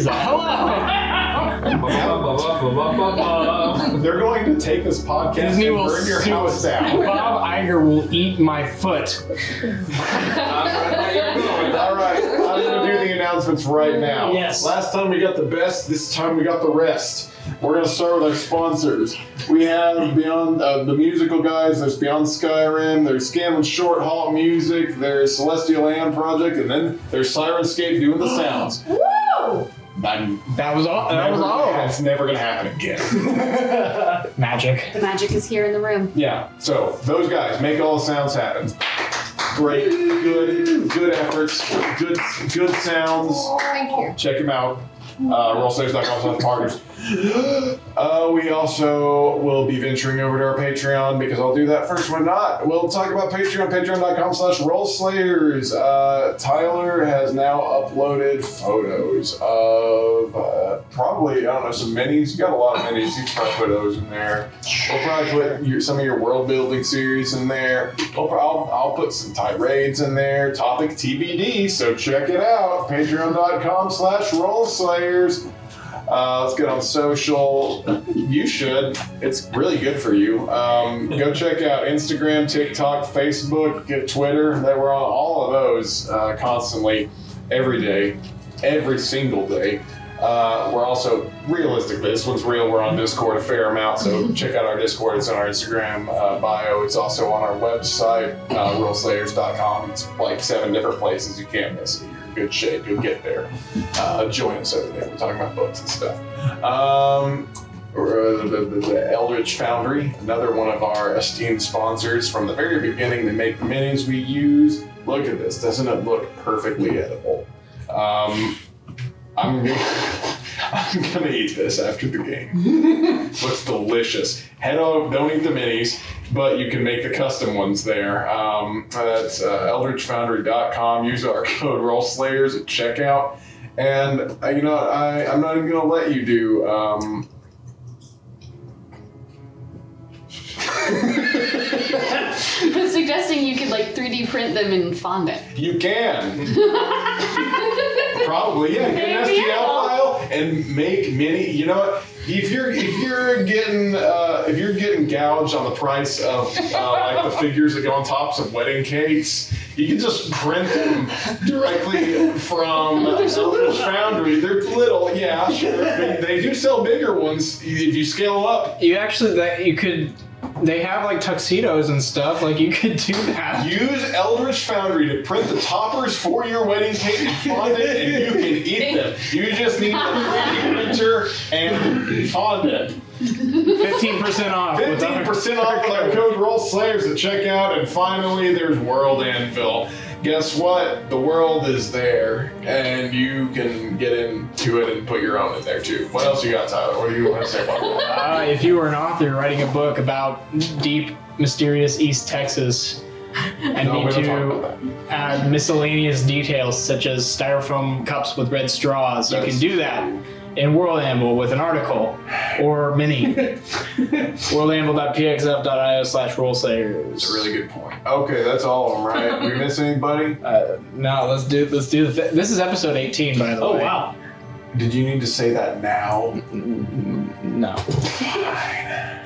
that? They're going to take this podcast Disney and will burn your sue house us. down. Bob Iger will eat my foot. All right, I'm going to do the announcements right now. Yes. Last time we got the best, this time we got the rest. We're going to start with our sponsors. We have Beyond the musical guys. There's Beyond Skyrim. There's Scanlan Short Halt Music. There's Celestial Land Project, and then there's Sirenscape doing the sounds. Woo! That was all. That was all. It's never going to happen again. Magic. The magic is here in the room. Yeah. So those guys make all the sounds happen. Great, good efforts, good sounds. Thank you. Check them out. RollSlayers.com/partners. We also will be venturing over to our Patreon because I'll do that first. When not, we'll talk about Patreon. Patreon.com/RollSlayers. Tyler has now uploaded photos of probably, I don't know, some minis. You got a lot of minis. You can probably put those in there. We'll probably put some of your world building series in there. I'll put some tirades in there. Topic TBD, so check it out. Patreon.com/RollSlayers. Let's get on social. You should. It's really good for you. Go check out Instagram, TikTok, Facebook, Twitter. That we're on all of those constantly, every day, every single day. We're also, realistically, this one's real. We're on Discord a fair amount, so check out our Discord. It's on our Instagram bio. It's also on our website, rollslayers.com. It's like 7 different places. You can't miss it. You're in good shape. You'll get there. Join us over there. We're talking about books and stuff. The Eldritch Foundry, another one of our esteemed sponsors. From the very beginning, they make the minis we use. Look at this. Doesn't it look perfectly edible? I'm gonna eat this after the game. Looks delicious. Head over, don't eat the minis, but you can make the custom ones there. That's eldritchfoundry.com. Use our code RollSlayers at checkout. And I'm not even gonna let you do. I was suggesting you could like 3D print them in fondant. You can. Probably, yeah. Get an STL file and make mini. You know what? If you're getting gouged on the price of like the figures that go on tops of wedding cakes, you can just print them directly from Eldritch Foundry. They're little, yeah, sure. But they do sell bigger ones if you scale up. They have like tuxedos and stuff. Like you could do that. Use Eldritch Foundry to print the toppers for your wedding cake and fondant, and you can eat them. You just need the printer and fondant. 15% off. 15% off with our code RollSlayers at checkout. And finally, there's World Anvil. Guess what? The world is there, and you can get into it and put your own in there too. What else you got, Tyler? What do you want to say about that? If you were an author writing a book about deep, mysterious East Texas and need to add miscellaneous details such as styrofoam cups with red straws, you can do that in World Anvil with an article or mini. worldanvil.pxf.io/rollslayers. That's a really good point. Okay, that's all of them, right? Did we miss anybody? No, let's do this is episode 18, by the way. Oh, wow. Did you need to say that now? No. Fine.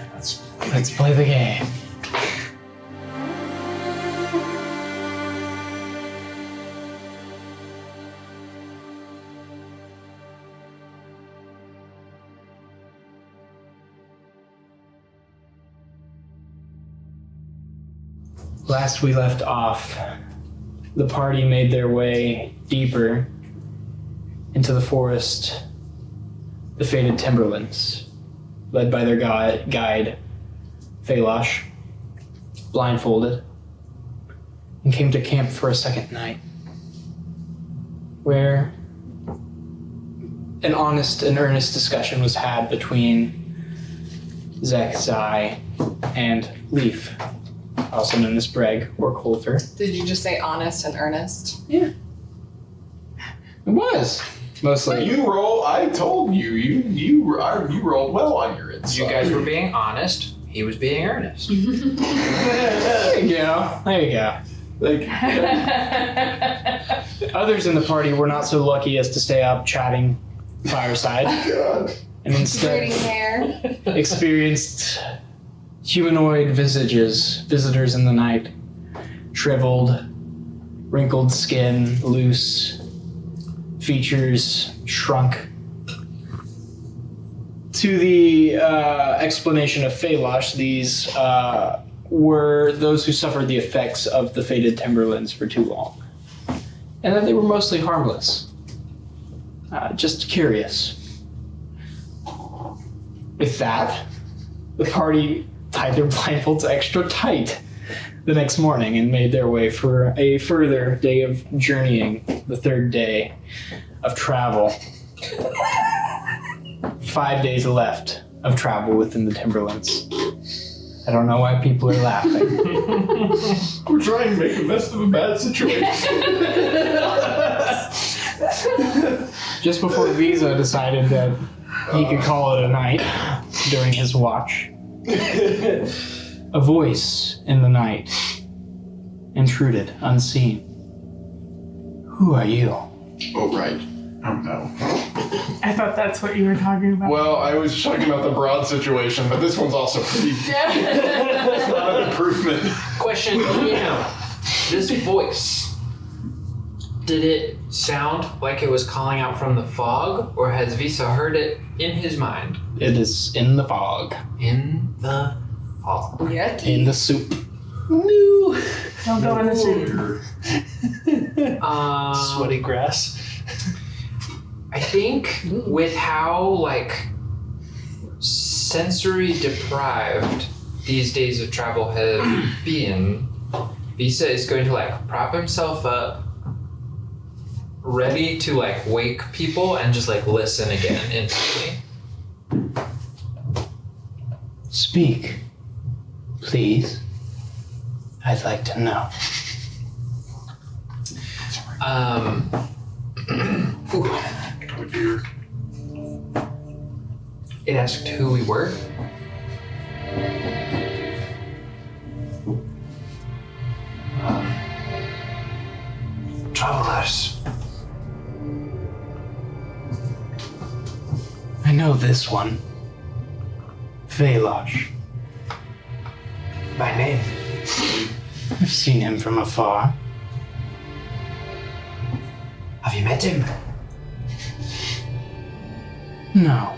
Let's play the game. Last we left off, the party made their way deeper into the forest, the fated Timberlands, led by their guide, Falosh, blindfolded, and came to camp for a second night, where an honest and earnest discussion was had between Zek, Zai, and Leaf, also known as Breg or Coulter. Did you just say honest and earnest? Yeah. It was. Mostly. You roll. I told you. You rolled well on your inside. You guys were being honest. He was being earnest. There you go. There you go. Like, Others in the party were not so lucky as to stay up chatting fireside God. and instead Braiding hair. experienced humanoid visitors in the night, shriveled, wrinkled skin, loose, features shrunk. To the explanation of Falosh, these were those who suffered the effects of the fated Timberlands for too long, and that they were mostly harmless, just curious. With that, the party tied their blindfolds extra tight the next morning and made their way for a further day of journeying, the third day of travel. 5 days left of travel within the Timberlands. I don't know why people are laughing. We're trying to make the best of a bad situation. Just before Visa decided that he could call it a night during his watch, a voice in the night intruded, unseen. Who are you? Oh, right. Oh, no. I thought that's what you were talking about. Well, I was talking about the broad situation, but this one's also pretty. It's not an improvement. Question, this voice, did it sound like it was calling out from the fog, or has Visa heard it in his mind? It is in the fog, In the fog. Yucky. in the soup. Don't go in the soup. Sweaty grass. I think with how, like, sensory deprived these days of travel have been, Visa is going to, like, prop himself up, ready to, like, wake people and just, like, listen again intently. Speak, please. I'd like to know. Ooh. Oh, dear. It asked who we were. Travelers. I know this one. Falosh. By name. I've seen him from afar. Have you met him? No.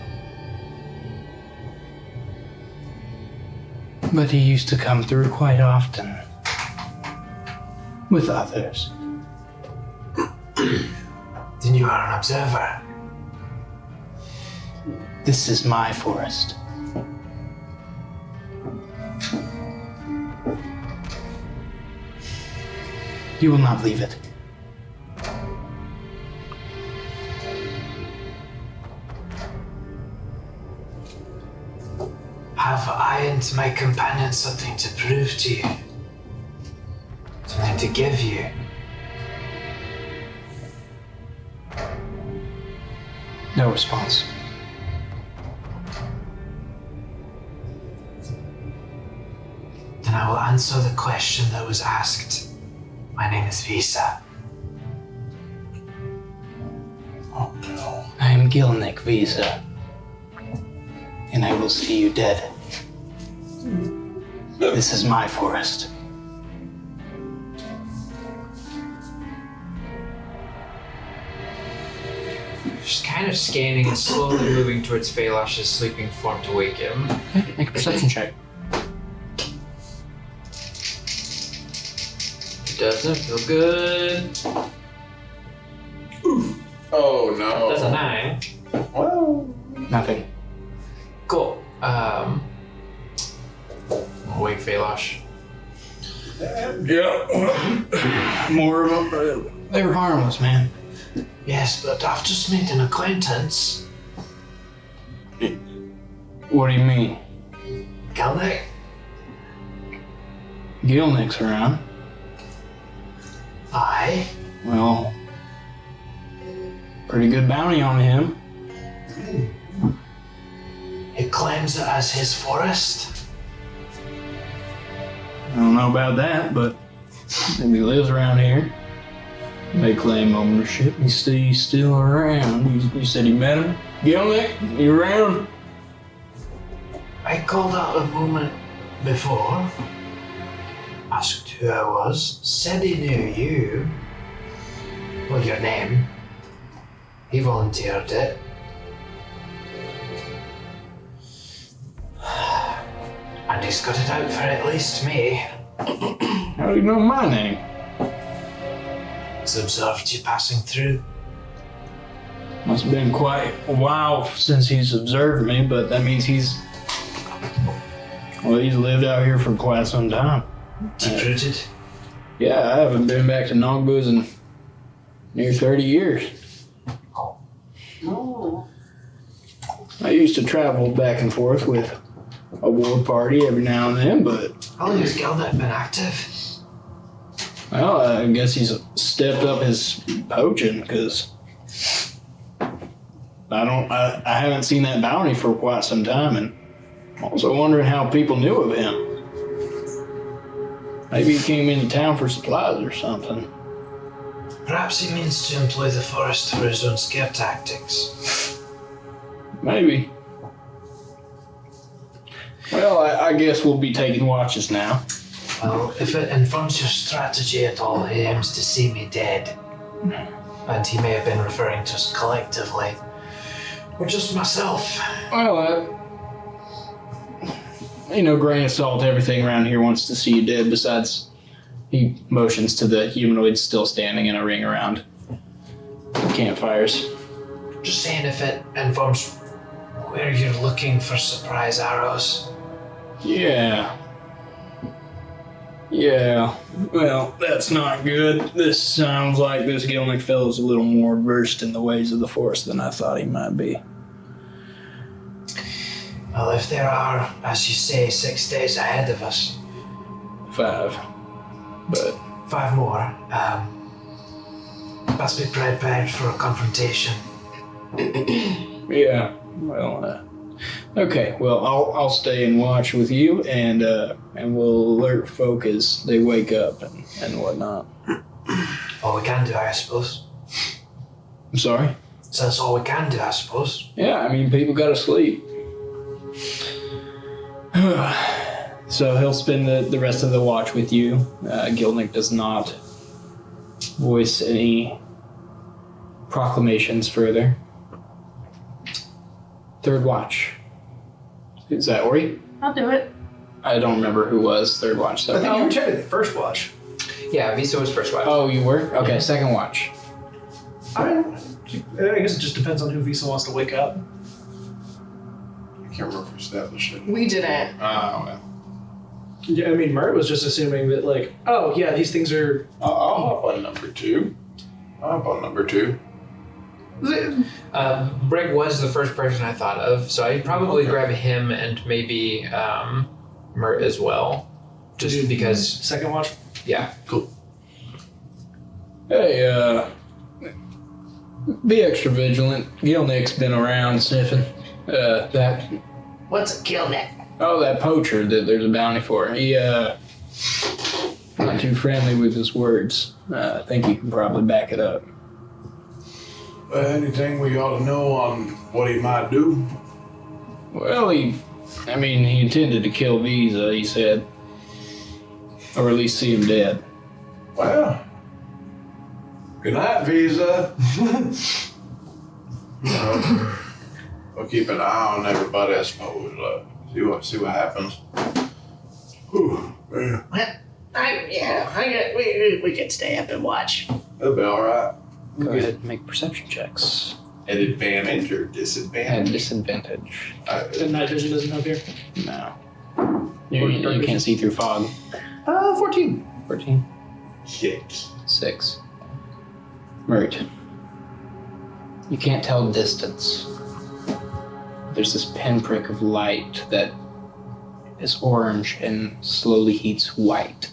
But he used to come through quite often. With others. Then you are an observer. This is my forest. You will not leave it. Have I and my companions something to prove to you? Something to give you? No response. Then I will answer the question that was asked. My name is Visa. Oh no. I am Gilnick Visa. And I will see you dead. This is my forest. She's kind of scanning and slowly moving towards Falosh's sleeping form to wake him. Okay, make a perception check. It doesn't feel good. Oh, no. That's a 9. Well, Nothing. Cool. Wake Falosh. yeah. More of them. They were harmless, man. Yes, but I've just made an acquaintance. What do you mean? Gilnick? Gilnick's around. Aye. Well, pretty good bounty on him. He claims it as his forest. I don't know about that, but maybe he lives around here. They claim ownership. He's still around. You said you met him? Gilnick, you around? I called out a moment before, asked who I was, said he knew you. Well, your name. He volunteered it. And he's got it out for at least me. How do you know my name? He's observed you passing through. Must have been quite a while since he's observed me, but that means he's lived out here for quite some time. Deep-rooted. Yeah, I haven't been back to Nogboos in near 30 years. Oh. I used to travel back and forth with a war party every now and then, but How long has Gilnet been active? well, I guess he's stepped up his poaching because I haven't seen that bounty for quite some time, and I'm also wondering how people knew of him. Maybe he came into town for supplies or something. Perhaps he means to employ the forest for his own scare tactics. Maybe. Well, I guess we'll be taking watches now. Well, if it informs your strategy at all, he aims to see me dead. And he may have been referring to us collectively. Or just myself. Well, grain of salt, everything around here wants to see you dead. Besides, he motions to the humanoids still standing in a ring around the campfires. Just saying if it informs where you're looking for surprise arrows. Yeah. Well, that's not good. This sounds like this Gilnick fellow's a little more versed in the ways of the forest than I thought he might be. Well, if there are, as you say, 6 days ahead of us, 5. But 5 more, let's be prepared for a confrontation. yeah, well, okay. Well, I'll stay and watch with you, and we'll alert folk as they wake up and whatnot. All we can do, I suppose. I'm sorry. So that's all we can do, I suppose. Yeah, I mean, people gotta sleep. So he'll spend the rest of the watch with you. Gilnick does not voice any proclamations further. Third watch. Is that Ori? I'll do it. I don't remember who was third watch. I think So. you were technically first watch. Yeah, Visa was first watch. Oh, you were? Okay, second watch. I guess it just depends on who Visa wants to wake up. I can't remember if we established it. We didn't. Oh, well. Yeah, I mean, Mert was just assuming that, like, oh, yeah, these things are. I'll hop on number 2. Breg was the first person I thought of, so I'd probably grab him and maybe Mert as well. Just because, Second watch? yeah. Hey, be extra vigilant. Gilnick's been around sniffing. That What's a Gilnick? that poacher that there's a bounty for. He not too friendly with his words. I think he can probably back it up. Anything we ought to know on what he might do? Well, he intended to kill Visa, he said. Or at least see him dead. Well, good night, Visa. We'll keep an eye on everybody, I suppose. See what happens. Whew, man, We can stay up and watch. it'll be all right. Go ahead and make perception checks. At advantage or At disadvantage? disadvantage. And night vision doesn't help here. No. You can't see through fog. 14. 14. 6. 6. Mert. You can't tell distance. There's this pinprick of light that is orange and slowly heats white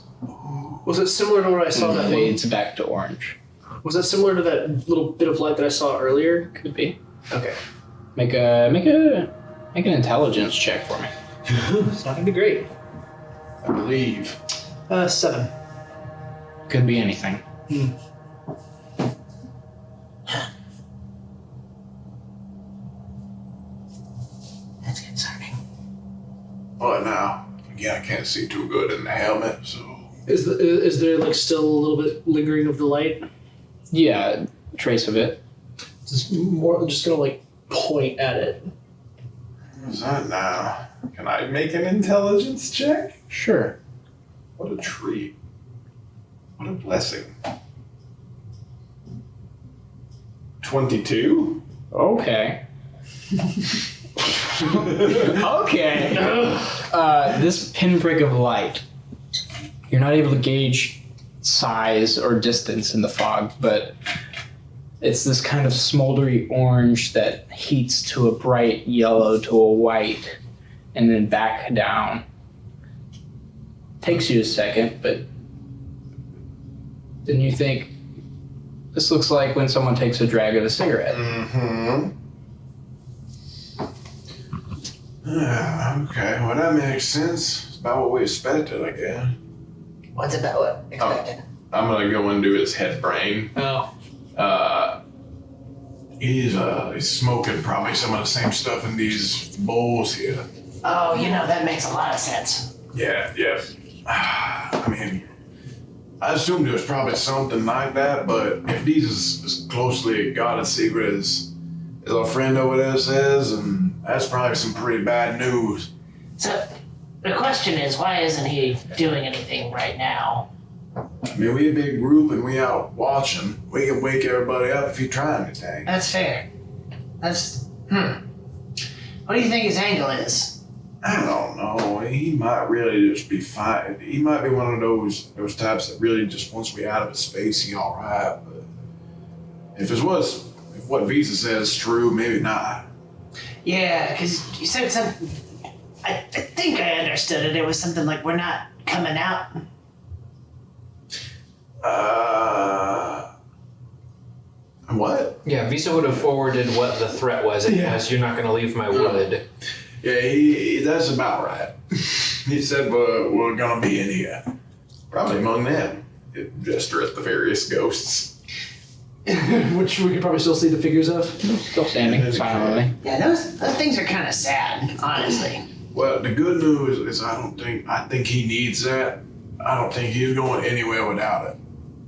Was it similar to what I saw and that fades back to orange. Was that similar to that little bit of light that I saw earlier? Could be. Okay. Make an intelligence check for me. It's not gonna be great. I believe. 7. Could be anything. can't see too good in the helmet, so. Is there like still a little bit lingering of the light? Yeah, trace of it. Just gonna like point at it. What's that now? Can I make an intelligence check? Sure. What a treat. What a blessing. 22? Okay. Okay. This pinprick of light, you're not able to gauge size or distance in the fog, but it's this kind of smoldery orange that heats to a bright yellow to a white and then back down. Takes you a second, but then you think, this looks like when someone takes a drag of a cigarette. Mm-hmm. Okay, well that makes sense. It's about what we expected, I guess. What's about what expected? I'm gonna go into his head brain. Oh. He's smoking probably some of the same stuff in these bowls here. Oh, that makes a lot of sense. Yeah. I mean, I assumed it was probably something like that, but if these is as closely guarded secret as our friend over there says, and that's probably some pretty bad news. So, the question is, why isn't he doing anything right now? I mean, we a big group and we out watching. We can wake everybody up if he trying anything. That's fair. What do you think his angle is? I don't know. He might really just be fine. He might be one of those types that really just once we out of his space, he all right. But if what Visa says is true, maybe not. Yeah, because you said something. I think I understood it. It was something like, we're not coming out. What? Yeah, Visa would have forwarded what the threat was. It was, you're not going to leave my wood. Yeah, that's about right. He said we're gonna be in here. Probably among them. Gesture at the various ghosts. Which we could probably still see the figures of. Still standing silently. Yeah, those things are kind of sad, honestly. Well, the good news is I think he needs that. I don't think he's going anywhere without it.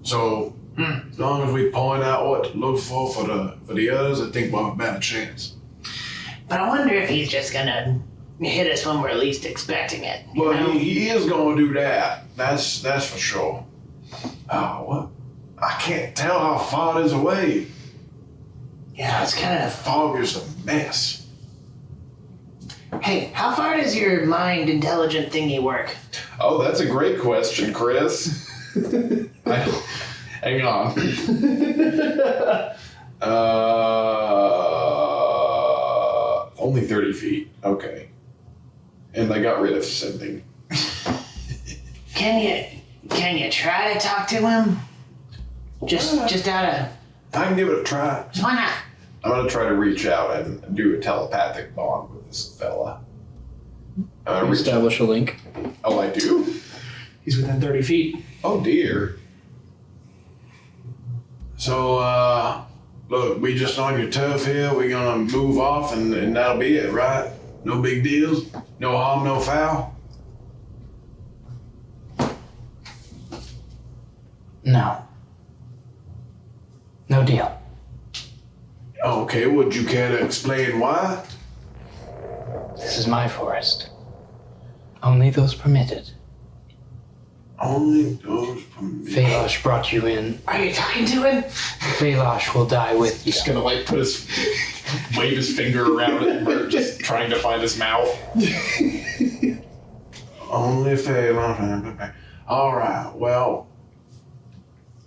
So as long as we point out what to look for the others, I think we'll have a better chance. But I wonder if he's just gonna hit us when we're least expecting it. You Well, know? he is going to do that. That's for sure. Oh, what? I can't tell how far it is away. Yeah, it's kind of. Fog is a mess. Hey, how far does your mind intelligent thingy work? Oh, that's a great question, Chris. Hang on. Only 30 feet. Okay. And they got rid of sending. Can you try to talk to him? Just out of. I can give it a try. Why not? I'm gonna try to reach out and do a telepathic bond with this fella. Establish a link. Oh, I do? He's within 30 feet. Oh dear. So, look, we just on your turf here. We're gonna move off and that'll be it, right? No big deals? No harm, no foul? No. No deal. Okay, would you care to explain why? This is my forest. Only those permitted. Only those permitted. Felash brought you in. Are you talking to him? Felash will die with you. Just gonna like wave his finger around it, and just trying to find his mouth. Only fail. All right. Well,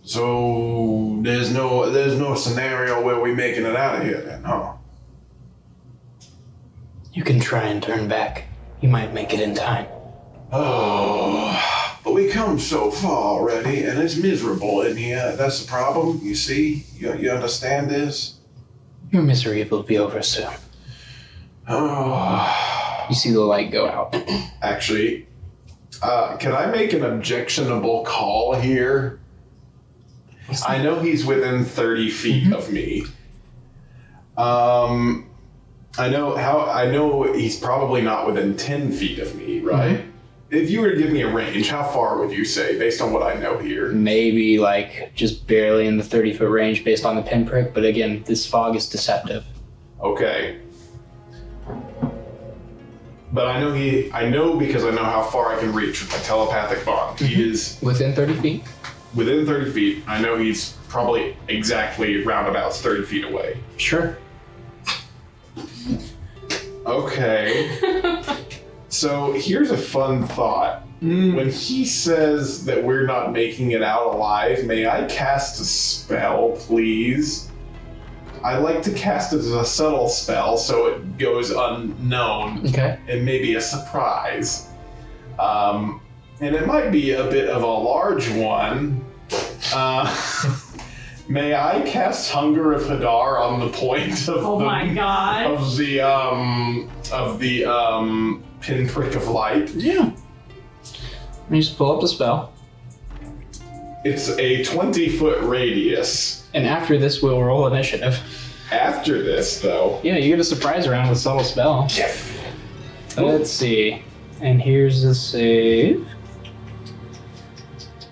so there's no scenario where we making it out of here then, huh? You can try and turn back. You might make it in time. Oh, but we come so far already, and it's miserable in here. That's the problem. You see, you understand this? Your misery will be over soon. Oh, You see the light go out. Actually, can I make an objectionable call here? I know he's within 30 feet of me. I know he's probably not within 10 feet of me, right? If you were to give me a range, how far would you say, based on what I know here? Maybe like just barely in the 30-foot range based on the pinprick, but again, this fog is deceptive. Okay. But I know because I know how far I can reach with my telepathic bond. He is Within 30 feet? within 30 feet. I know he's probably exactly roundabouts 30 feet away. Sure. Okay. So here's a fun thought. When he says that we're not making it out alive, may I cast a spell, please? I like to cast it as a subtle spell so it goes unknown Okay. and maybe a surprise. And it might be a bit of a large one. May I cast Hunger of Hadar on the point of Oh the, my god. of the pinprick of light? Yeah. Let me just pull up the spell. It's a 20-foot radius. And after this, we'll roll initiative. After this, though, Yeah, you get a surprise round with subtle spell. Let's see. And here's the save.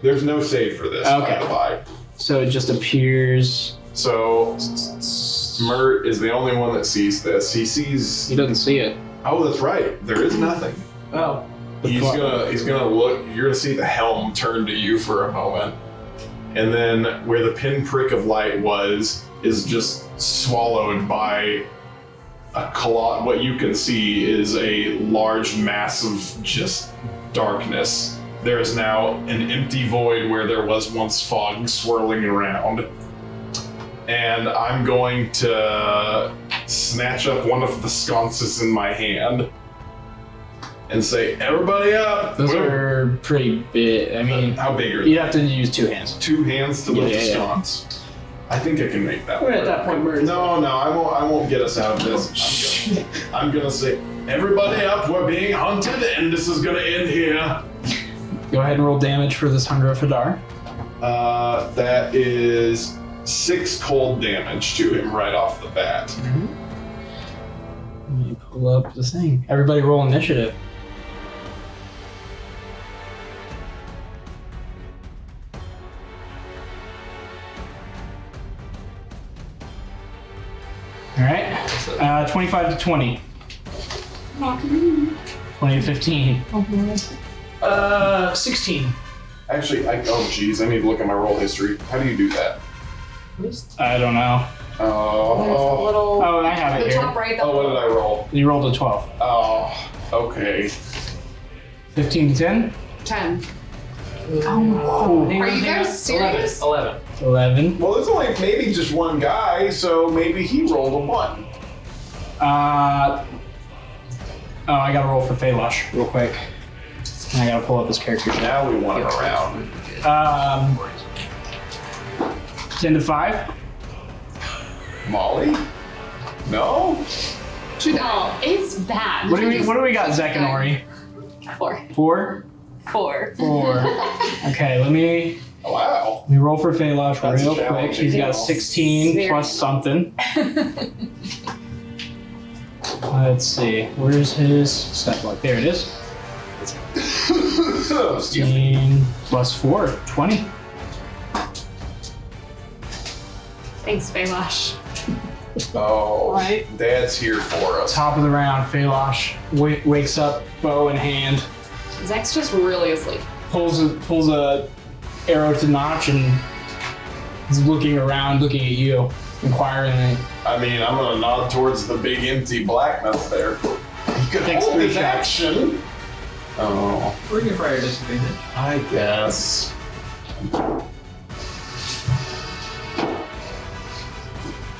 there's no save for this. Okay. By the by. So it just appears. So Mert is the only one that sees this. He sees. He doesn't see it. Oh, that's right. There is nothing. Oh. He's gonna look. You're gonna see the helm turn to you for a moment, and then where the pinprick of light was is just swallowed by a what you can see is a large mass of just darkness. There is now an empty void where there was once fog swirling around. And I'm going to snatch up one of the sconces in my hand and say, everybody up! Those are pretty big. I mean, How big are you'd they? have to use two hands. 2 hands to lift a Yeah. sconce. I think I can make that We're work. at that point where it's No, I won't get us out of this. I'm gonna say, everybody up, we're being hunted, and this is gonna end here. Go ahead and roll damage for this Hunger of Hadar. That is 6 cold damage to him right off the bat. Let me pull up the thing. Everybody roll initiative. All right. 25 to 20. 20 to 15. 16. Actually, oh geez, I need to look at my roll history. How do you do that? I don't know. There's a Oh, little. Oh, I have it the here. top right. what did I roll? You rolled a 12. Oh, okay. 15 to 10. 10. Oh. Are you guys serious? 11. 11. Well, there's only maybe just one guy, so maybe he rolled a 1. Oh, I gotta roll for Feylush real quick. And I gotta pull up his character sheet. Now we want him around. 10 to 5. Molly? No? Oh, it's bad. What do we got, Zekanori? 4. 4? 4. 4. Okay, let me Wow. roll for Feylush That's real quick. challenging. He's got a 16 Very- plus something. Let's see. Where's his step block? There it is. 16 plus 4, 20. Thanks, Baylash. Oh, Right. Dad's here for us. Top of the round, Feylush wakes up, bow in hand, Zach's just really asleep. pulls a arrow to notch, and is looking around, looking at you, inquiringly. I mean, I'm gonna nod towards the big empty blackness there. He could Takes hold 3 his shots. action. Oh, Ring of Fire disadvantage. I guess.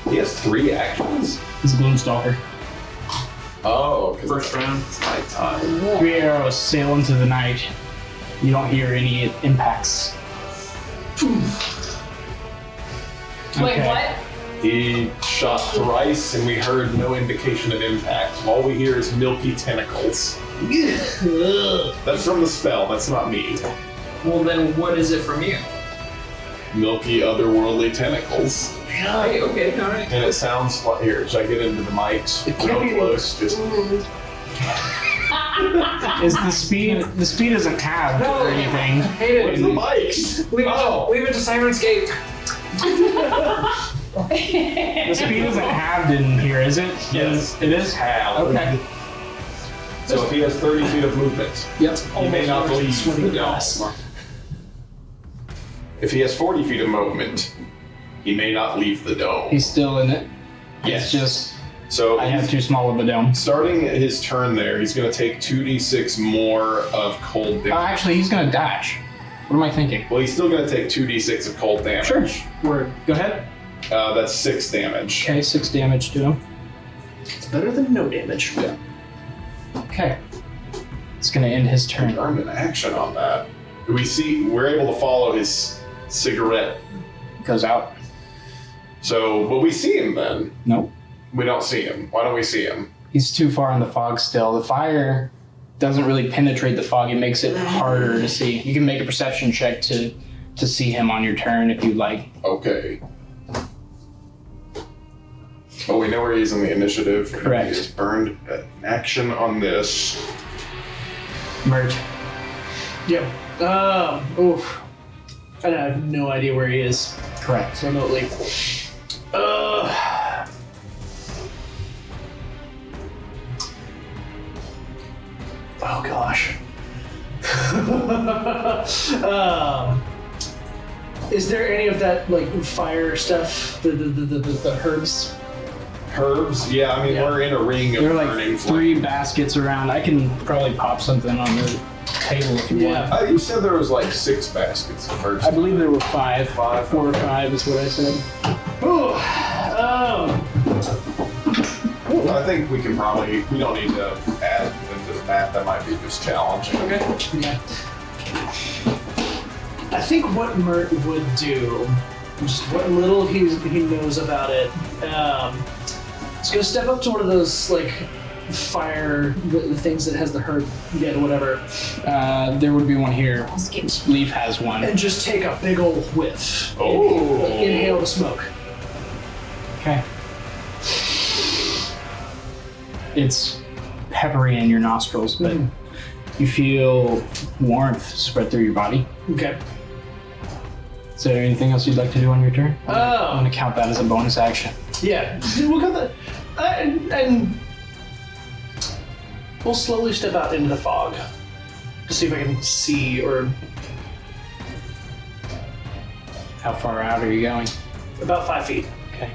He has 3 actions? He's a Gloomstalker. Oh, because First round. it's nighttime. 3 arrows sail into the night. You don't hear any impacts. Wait, Okay. what? He shot thrice and we heard no indication of impact. All we hear is milky tentacles. That's from the spell, that's not me. Well, then what is it from you? Milky otherworldly tentacles. Hey, okay, alright. And it sounds like, here, should I get into the mics? Real close, just Is the speed? The speed doesn't have or anything. Hate it. The bikes. Leave it to Sirenscape. The speed isn't halved in here, is it? Yes. It is. Half. Okay. So if he has 30 feet of movement, Yep. he may not leave swimming the glass. dome. If he has 40 feet of movement, he may not leave the dome. He's still in it. Yes. It's just So I have too small of a dome. starting his turn there, he's going to take 2d6 more of cold damage. Actually, he's gonna dash. What am I thinking? Well, he's still going to take 2d6 of cold damage. Sure. Word. Go ahead. That's 6 damage. Okay, 6 damage to him. It's better than no damage. Yeah. Okay. It's gonna end his turn. Earned an action on that. We're able to follow his cigarette. Goes out. So, but we see him then. Nope. We don't see him. Why don't we see him? He's too far in the fog still. The fire doesn't really penetrate the fog. It makes it harder to see. You can make a perception check to see him on your turn if you'd like. Okay. Oh, we know where he is in the initiative. Correct. He has burned an action on this. Mert. Yep. Oof. I have no idea where he is Correct. remotely. Oh gosh. Is there any of that like fire stuff? The herbs? Herbs? Yeah, I mean, Yeah. we're in a ring of There are burning like flame. 3 baskets around. I can probably pop something on the table if you Yeah. want. You said there was like 6 baskets of herbs. I believe there were 5. 5. 4 or 5 is what I said. Ooh. I think we can probably, we don't need to add into the map. That might be just challenging. Okay. Yeah. I think what Mert would do, just what little he knows about it, is gonna step up to one of those like fire the things that has the herb dead or whatever, There would be one here. I'll sketch. Leaf has one. and just take a big old whiff. Oh. Inhale the smoke. Okay. It's peppery in your nostrils, but you feel warmth spread through your body. Okay. Is there anything else you'd like to do on your turn? I'm Oh. going to count that as a bonus action. Yeah. We'll cut the and we'll slowly step out into the fog to see if I can see or How far out are you going? about 5 feet. Okay.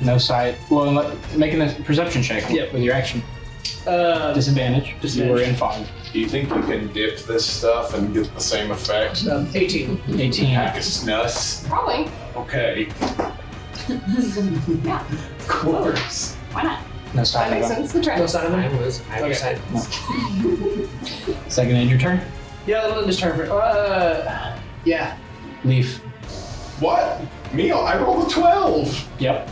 No sight. Well, making a perception check Yep. with your action. Disadvantage. Disadvantage. You were in fog. Do you think you can dip this stuff and get the same effect? 18. 18. Hack a snus. Probably. Okay. Yeah. Of course. Why not? No sight. That makes of sense. The trend. No sign of I them? was Okay. excited. it. Second end your turn. Yeah, that'll end his turn. Yeah. Leaf. What? Me? I rolled a 12. Yep.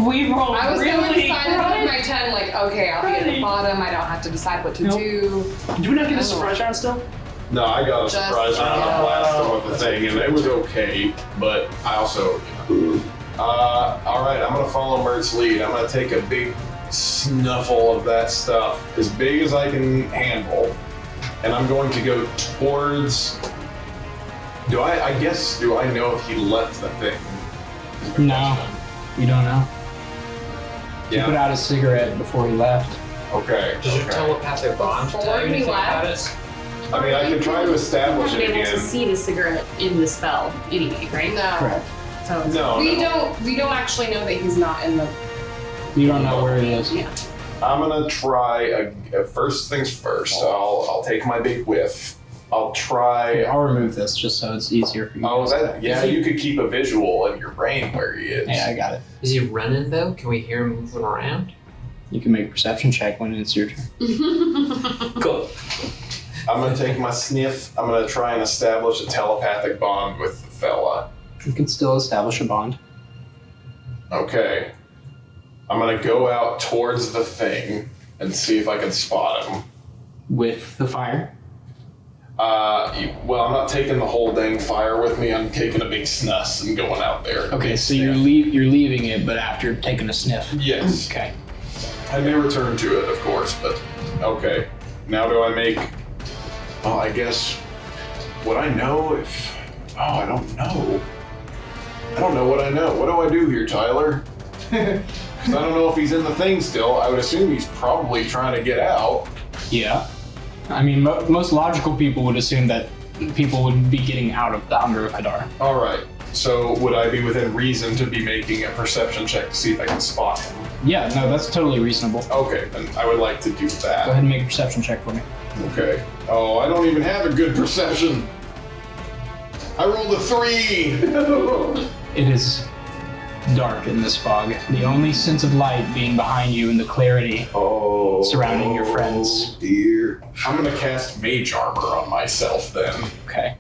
We rolled I was so really excited with good. my 10, like, okay, I'll be at the Ready. bottom. I don't have to decide what to Nope. do. Do we not get a surprise round still? No, I got a Just- surprise round on the last one with the thing, and it was okay, but I also, alright, I'm gonna follow Mert's lead. I'm gonna take a big snuffle of that stuff, as big as I can handle, and I'm going to go towards. Do I know if he left the thing? No. You don't know. He Yeah. put out a cigarette before he left. Okay. Does your okay. telepathic bond tell Before you he anything about left? it? I mean, I can try to establish You're it able to again. see the cigarette in the spell anyway, right? No. Correct. So it's No, We no. don't actually know that he's not in the. You don't know where he is. yeah. I'm gonna try. First things first. I'll take my big whiff. I'll try. I'll remove this just so it's easier for you. Oh, guys. that yeah. You could keep a visual in your brain where he is. Yeah, I got it. Is he running though? Can we hear him moving around? You can make a perception check when it's your turn. Cool. I'm gonna take my sniff. I'm gonna try and establish a telepathic bond with the fella. You can still establish a bond. Okay. I'm gonna go out towards the thing and see if I can spot him. With the fire. Well, I'm not taking the whole dang fire with me. I'm taking a big snus and going out there. Okay, Big so sniff. you're leaving it, but after taking a sniff. Yes. Okay. I may return to it, of course, but okay. Now do I make... Well, I guess, would I know if... Oh, I don't know. I don't know what I know. What do I do here, Tyler? Because I don't know if he's in the thing still. I would assume he's probably trying to get out. Yeah. I mean, most logical people would assume that people would be getting out of the Hunger of Hadar. All right. So would I be within reason to be making a perception check to see if I can spot him? Yeah, no, that's totally reasonable. Okay, then I would like to do Go that. ahead and make a perception check for me. Okay. Oh, I don't even have a good perception. I rolled a 3. It is dark in this fog. The only sense of light being behind you and the clarity Oh. surrounding your friends. Dear. I'm gonna cast Mage Armor on myself then. Okay.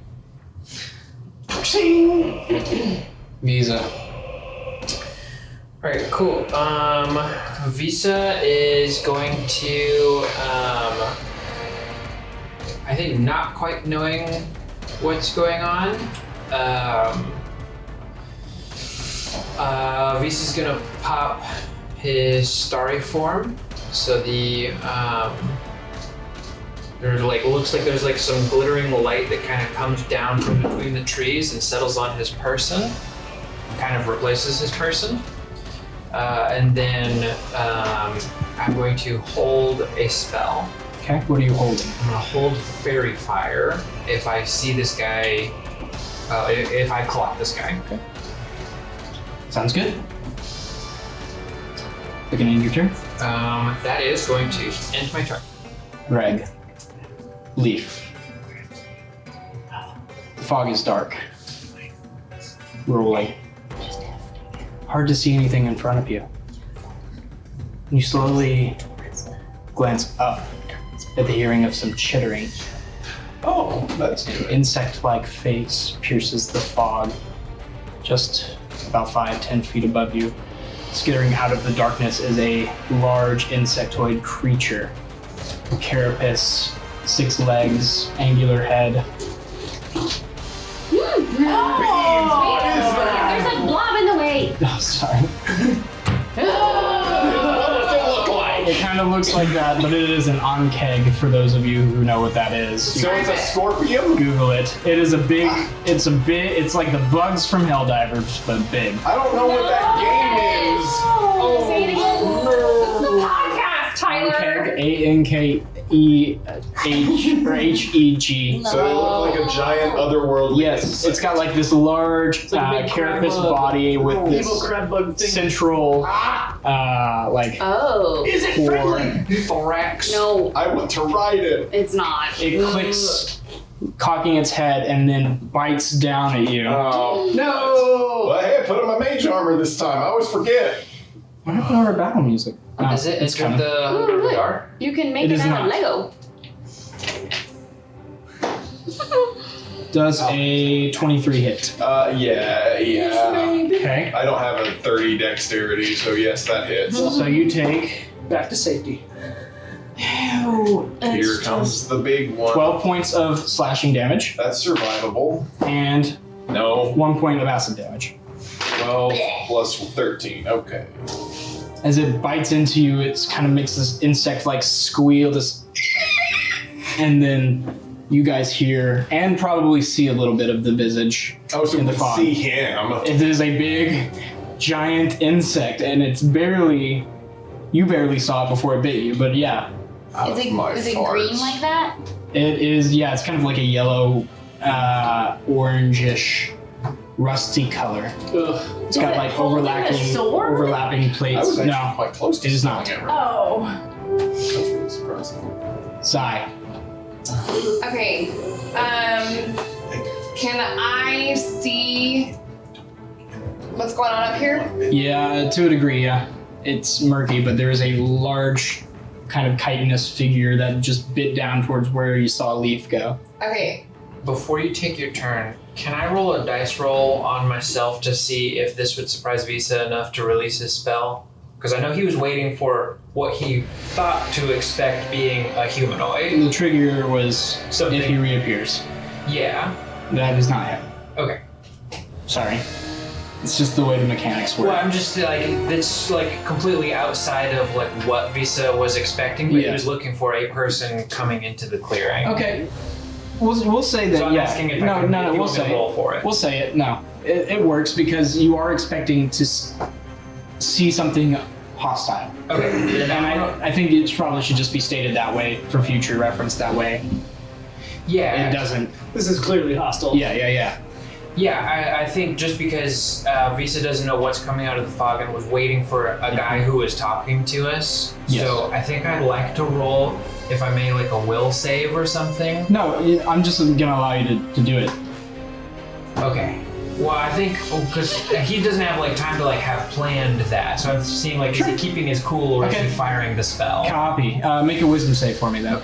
Visa. Alright, cool. Visa is going to, I think not quite knowing what's going on. Visa's gonna pop his starry form. So the, there's looks like there's like some glittering light that kind of comes down from between the trees and settles on his person, kind of replaces his person. And then I'm going to hold a spell. Okay, what are you holding? I'm gonna hold Fairy Fire if I see this guy, if I clock this guy. Okay. Sounds good. Beginning your turn. That is going to end my turn. Greg. Leaf. The fog is dark. Rolling. Hard to see anything in front of you. You slowly glance up at the hearing of some chittering. Oh, that's An good. insect-like face pierces the fog just about 5-10 feet above you. Skittering out of the darkness is a large insectoid creature. A carapace, 6 legs, angular head. There's a blob in the way. Oh, sorry. What does it look like? It kind of looks like that, but it is an onkeg for those of you who know what that is. So it's a scorpion? Google it. It is it's like the bugs from Helldivers, but big. I don't know what that game is. Oh, say it again. This is a podcast, Tyler. Ankeg, A-N-K-E-H, or H-E-G. So they look like a giant otherworldly Yes, insect. it's got like this large like a big carapace crab bug. body with Evil this crab bug thing. central, like, Oh. Is it core. friendly? Thorax. No, I want to ride it. it's not. It clicks, cocking its head, and then bites down at you. Oh. No! Well, hey, I put on my mage armor this time. I always forget. What happened to our battle music? Oh, Is it it's entered coming. the Oh, Hunger look. Hadar? You can make It it is out not. of Lego. Does a 23 hit? Yeah. Okay. I don't have a 30 dexterity, so yes, that hits. So you take Back to safety. Here comes the big one. 12 points of slashing damage That's survivable. and No. 1 point of acid damage. 12 plus 13. Okay. As it bites into you, it kind of makes this insect-like squeal, this, and then you guys hear and probably see a little bit of the visage. Oh, so In we the can fog. see him. It is a big, giant insect, and it's barely, you barely saw it before it bit you, but yeah. Is it farts. green like that? It is, yeah, it's kind of like a yellow, orangish, rusty color. Ugh. It's got it like hold in a overlapping sword? I plates. was actually No, quite close to it is smelling not. it right. Oh. That's really surprising. Sigh. Okay. Can I see what's going on up here? Yeah, to a degree, yeah. It's murky, but there is a large kind of chitinous figure that just bit down towards where you saw Leaf go. Okay. Before you take your turn, can I roll a dice roll on myself to see if this would surprise Visa enough to release his spell? Because I know he was waiting for what he thought to expect being a humanoid. The trigger was Something. if he reappears. Yeah. That is not him. Okay. Sorry. It's just the way the mechanics work. Well, I'm just like it's like completely outside of like what Visa was expecting, but he Yeah. was looking for a person coming into the clearing. Okay. We'll say that. So I'm yeah. asking if no, I can, no, if no. you We'll want me to say roll for it. We'll say it. No, it works because you are expecting to see something hostile, Okay. Then and I think it probably should just be stated that way for future reference. That way, yeah. it doesn't. This is clearly hostile. Yeah. Yeah, I think just because Visa doesn't know what's coming out of the fog and was waiting for a guy who was talking to us. Yes. So I think I'd like to roll, if I may, like a will save or something. No, I'm just gonna allow you to do it. Okay. Well, I think because he doesn't have like time to like have planned that, so I'm seeing like is he keeping his cool or Okay. is he firing the spell? Copy. Make a wisdom save for me, though.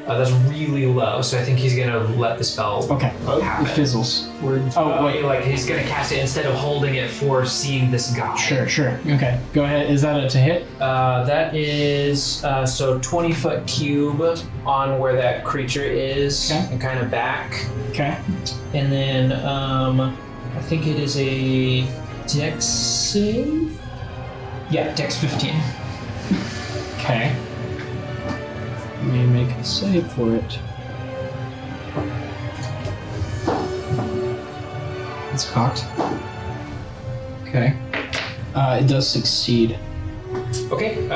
That's really low, so I think he's gonna let the spell Okay. happen. It fizzles. Oh wait. Like he's gonna cast it instead of holding it for seeing this guy. Sure. Okay. Go ahead. Is that a to hit? That is so 20-foot cube on where that creature is, Okay. and kind of back, Okay. and then I think it is a Dex save. Yeah, Dex 15. Okay. Let me make a save for it. It's cocked. Okay. It does succeed. Okay.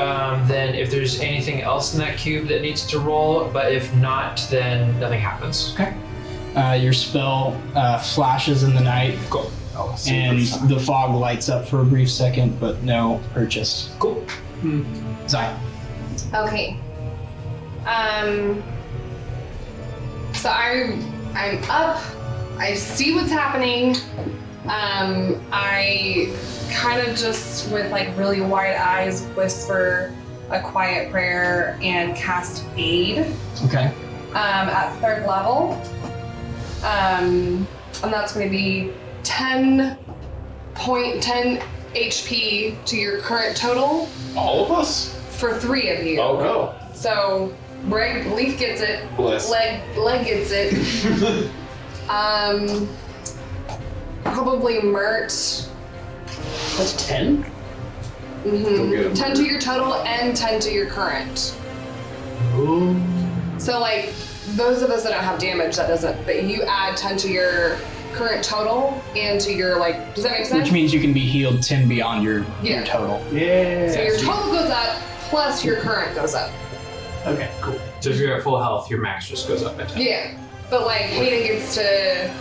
Then if there's anything else in that cube that needs to roll, but if not, then nothing happens. Okay. Your spell flashes in the night, Cool. and the fog lights up for a brief second, but no purchase. Cool. Zai. Okay. So I'm up. I see what's happening. I kind of just with like really wide eyes whisper a quiet prayer and cast aid Okay. at 3rd level. And that's going to be 10 HP to your current total All of us? for 3 of you. Oh, go. So Leaf gets it. Bless. Leg gets it. Probably Mert. That's 10? Go get him, 10 to your total and 10 to your current. So like those of us that don't have damage, that doesn't. But you add 10 to your current total and to your like. Does that make sense? Which means you can be healed 10 beyond your Yeah. total. Yeah. So your total goes up plus your current goes up. Okay, cool. So if you're at full health, your max just goes up by 10. Yeah. But like Hayden gets to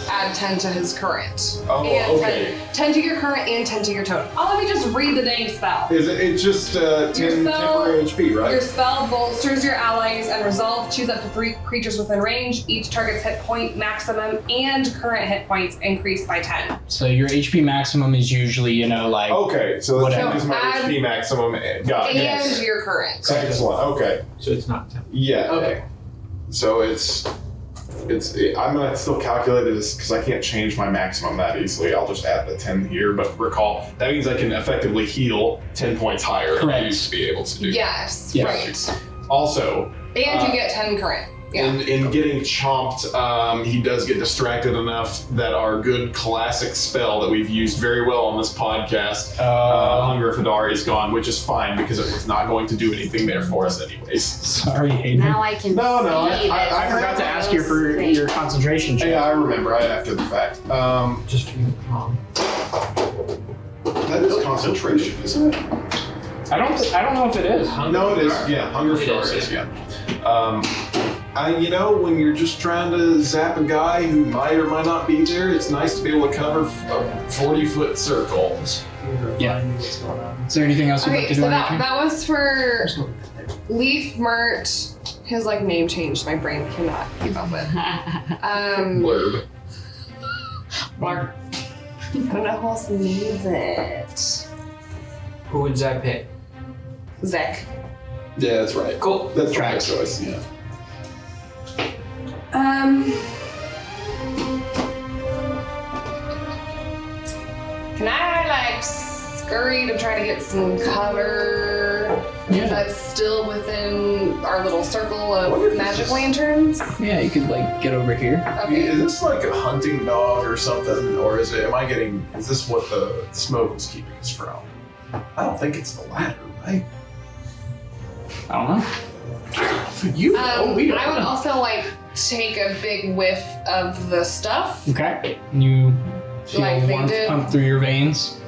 add 10 to his current. Oh, and okay. 10 to your current and 10 to your total. Oh, let me just read the dang spell. Is it? It's just 10 spell- temporary HP, right? Your spell bolsters your allies and resolve. Choose up to 3 creatures within range. Each target's hit point maximum and current hit points increase by 10. So your HP maximum is usually, like. Okay, so that's Whatever. just my Add- HP maximum. Got it. And your current. Excellent. Okay. So it's not 10. Yeah. Okay. So I'm gonna still calculate it because I can't change my maximum that easily. I'll just add the 10 here, but recall that means I can effectively heal 10 points higher than I Correct. used to be able to do. Yes, Yes. right. Also, And you get 10 current. Yeah. in getting chomped, he does get distracted enough that our good classic spell that we've used very well on this podcast, Hunger of Hadari, is gone, which is fine because it was not going to do anything there for us anyways. Sorry, Hayden. Now I can No, see I this. I forgot to ask you for your concentration check. Yeah, I remember right after the fact. Just for you, Mom. That is concentration, isn't it? I don't know if it is. No, it is. Yeah, Hunger It Hadari is, is, yeah. When you're just trying to zap a guy who might or might not be there, it's nice to be able to cover a 40-foot circle. Yeah. Is there anything else you'd like Okay, to do so on your that, turn? that was for Leaf Mert. His like name changed. My brain cannot keep up with. Blurb. Mark. I don't know who else needs it. Who would Zach pick? Zek. Yeah, that's right. Cool. That's right choice, yeah. Can I like scurry to try to get some cover? Yeah. That's still within our little circle of magic lanterns. Yeah, you could like get over here. Okay. Is this like a hunting dog or something, or is it? Is this what the smoke is keeping us from? I don't think it's the latter, right? I don't know. You I would also like take a big whiff of the stuff. Okay. You feel Like they warmth did. pump through your veins.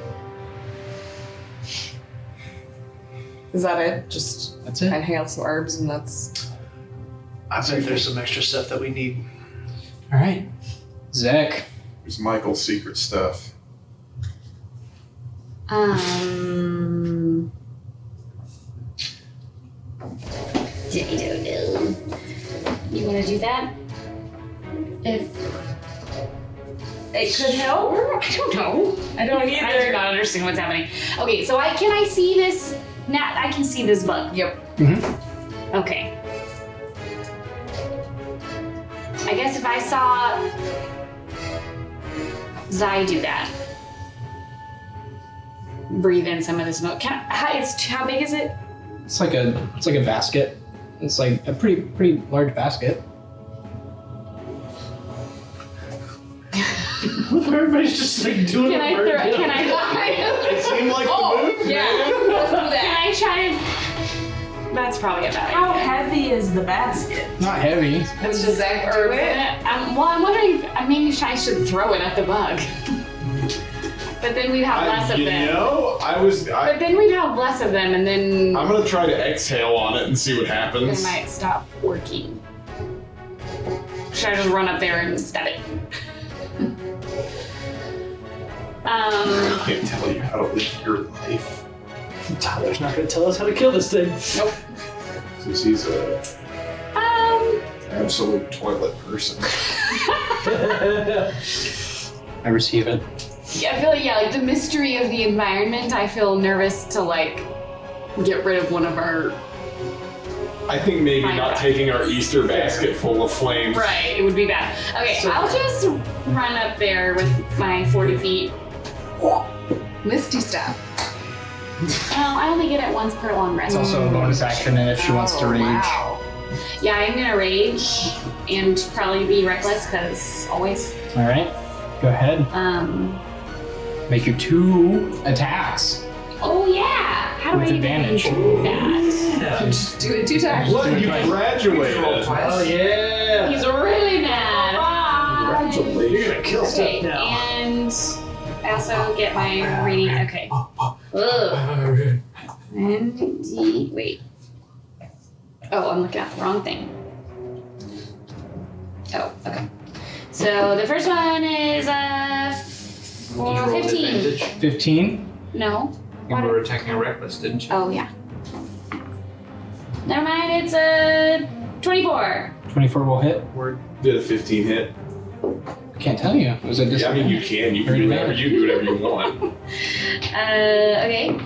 Is that it? Just That's it. inhale some herbs and that's. I think there's some extra stuff that we need. All right. Zach. It's Michael's secret stuff. I don't know. You want to do that? If it could help? I don't know. I don't either. I do not understand what's happening. Okay, so can I see this? Now I can see this bug. Yep. Mm-hmm. Okay. I guess if I saw Zai do that, breathe in some of the smoke. How big is it? It's like a basket. It's like a pretty large basket. Everybody's just like doing Can I throw? Can I? It seemed like the move. Yeah. Let's do Can that. I try to? That's probably a bad idea. How heavy is the basket? Not heavy. Does Zach do it? Well, I'm wondering if maybe I should throw it at the bug. But then we'd have less of them. But then we'd have less of them, and then I'm gonna try to exhale on it and see what it happens. might stop working. Should I just run up there and stab it? I can't tell you how to live your life. Tyler's not going to tell us how to kill this thing. Nope. Since he's a absolute toilet person. I receive it. Yeah, I feel like the mystery of the environment. I feel nervous to get rid of one of our. I think maybe Fine. not taking our Easter basket full of flames. Right, it would be bad. Okay, I'll just run up there with my 40 feet. Misty step. Oh, I only get it once per long rest. It's also a bonus action, and if she wants to rage. Wow. Yeah, I'm gonna rage and probably be reckless because always. All right. Go ahead. Make your 2 attacks. Oh yeah. How do With I advantage. even do that? Just do it 2 times. Look, you graduated. Oh, yeah. He's really mad. Congratulations. You're going to kill Okay, stuff now. and I also get my reading. Okay. Ugh. And wait. Oh, I'm looking at the wrong thing. Oh, okay. So the first one is Did you roll 15. advantage? 15. No. You were attacking a reckless, didn't you? Oh yeah. Never mind. It's 24. 24 will hit. Did a 15 hit? I can't tell you. Was it Yeah, I mean, you can. You can do whatever you want. Okay.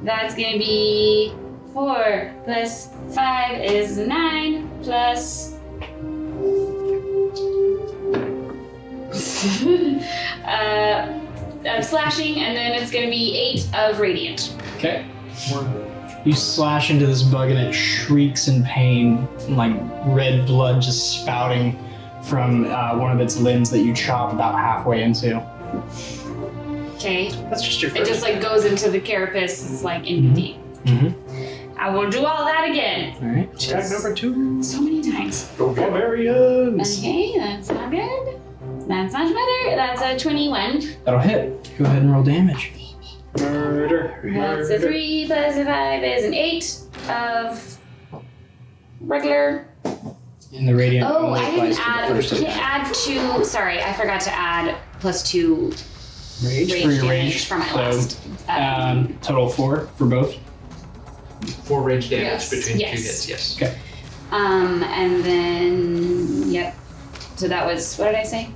That's gonna be 4 plus 5 is 9 plus. Of slashing, and then it's gonna be 8 of radiant. Okay. You slash into this bug and it shrieks in pain, and like red blood just spouting from one of its limbs that you chop about halfway into. Okay. That's just your It first. just goes into the carapace. It's in deep. Mm-hmm. I will do all that again. All right. Attack number 2. So many times. Barbarians. Okay, that's not good. That's much better. That's a 21. That'll hit. Go ahead and roll damage. Murder. That's a 3 plus a 5 is an 8 of regular. And the radiant Oh, only I applies didn't to add. the first Can attack. add 2. Sorry, I forgot to add +2 Rage rage for your damage rage. for my So last. total 4 for both. 4 rage damage Yes. between 2 Yes. hits, yes. Okay. And then yep. So that was what did I say?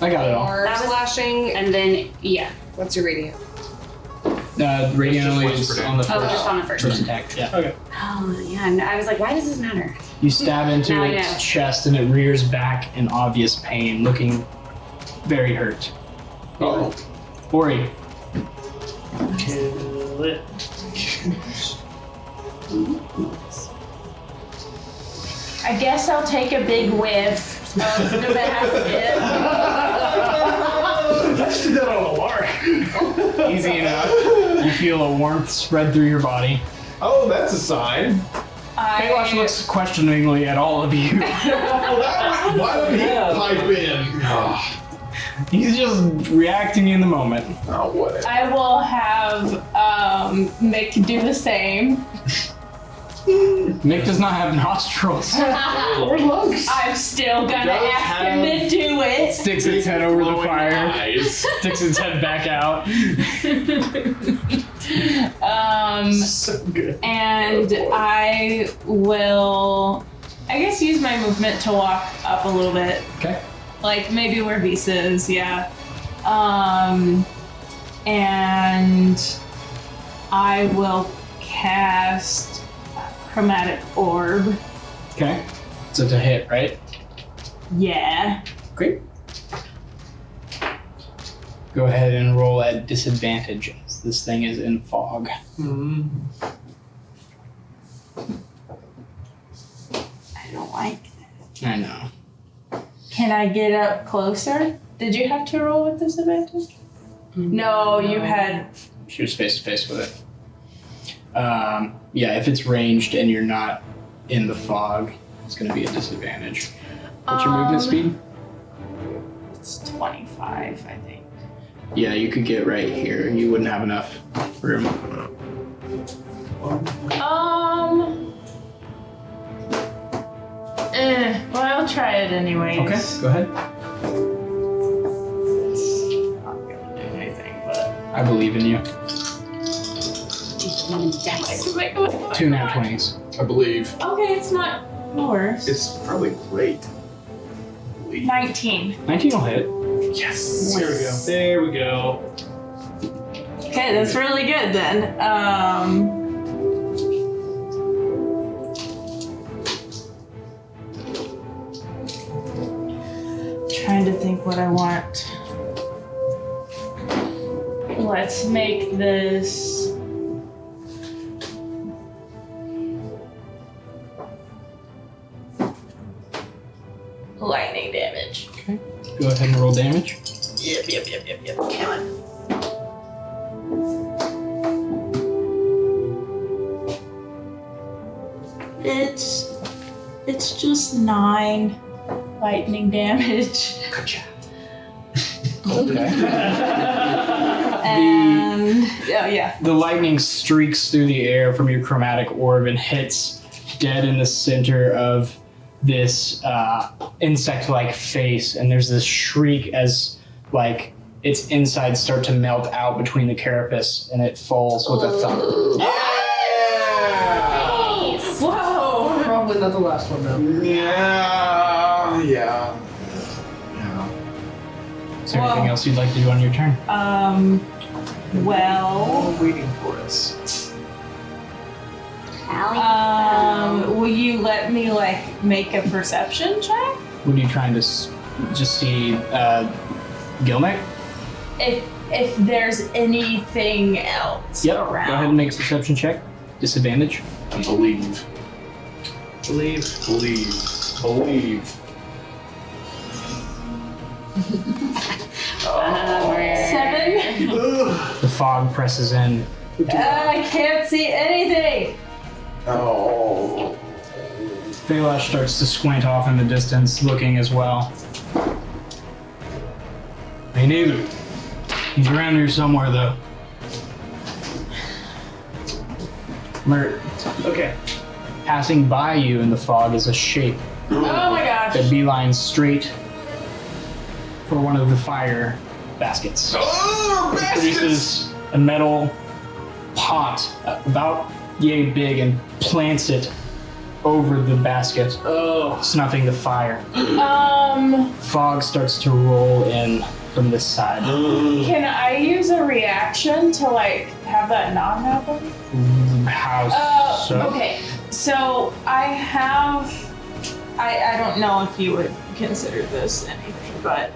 I got it all. Or That was- slashing. And then yeah. What's your radiant? Radiant just only once is per on the Oh, first, just on the first first one. attack. Yeah. Okay. Oh yeah. And I was like, why does this matter? You stab into Now I its know. chest and it rears back in obvious pain, looking very hurt. Oh. Ori. Kill it. I guess I'll take a big whiff of the basket. Let's do that on a lark. Easy enough. You feel a warmth spread through your body. Oh, that's a sign. Kailash looks questioningly at all of you. Why don't he pipe in? He's just reacting in the moment. Oh, whatever. I will have Mick do the same. Mick does not have nostrils. Or lungs. I'm still gonna Does ask him to do it. Sticks its head over the Glowing fire. eyes. Sticks its head back out. So good. And I will, I guess, use my movement to walk up a little bit. Okay. Like maybe where Visa is, yeah. And I will cast Chromatic Orb. Okay. So it's a hit, right? Yeah. Great. Go ahead and roll at disadvantage, as this thing is in fog. I don't like that. I know. Can I get up closer? Did you have to roll with disadvantage? No, you had. She was face to face with it. Yeah, if it's ranged and you're not in the fog, it's going to be a disadvantage. What's your movement speed? It's 25, I think. Yeah, you could get right here. You wouldn't have enough room. Well, I'll try it anyways. Okay, go ahead. It's not gonna do anything, but. I believe in you. Dex. Two nat 20s. I believe. Okay, it's not worse. It's probably great. 19. 19 will hit. Yes. There we go. There we go. Okay, that's really good then. Trying to think what I want. Let's make this. Lightning damage. Okay. Go ahead and roll damage. Yep. Come on. It's just 9 lightning damage. Okay. And oh yeah. The lightning streaks through the air from your chromatic orb and hits dead in the center of this insect-like face, and there's this shriek as like its insides start to melt out between the carapace, and it falls with a thump. Whoa! Probably not the last one though. Yeah. Is there anything else you'd like to do on your turn? Well, Waiting for us. will you let me like make a perception check? What are you trying to just see Gilnek? If there's anything else Yep. around. Go ahead and make a perception check. Disadvantage. Believe. Believe. 7? The fog presses in. I can't see anything. Oh. Kailash starts to squint off in the distance, looking as well. Me neither. He's around here somewhere, though. Mert, Okay. passing by you in the fog is a shape Oh my gosh. that beelines straight for one of the fire baskets. Oh, Produces a metal pot about yay big and plants it over the basket, Oh. snuffing the fire. Um, Fog starts to roll in from this side. can I use a reaction to like have that not happen? How so? Okay. So I have. I don't know if you would consider this anything, but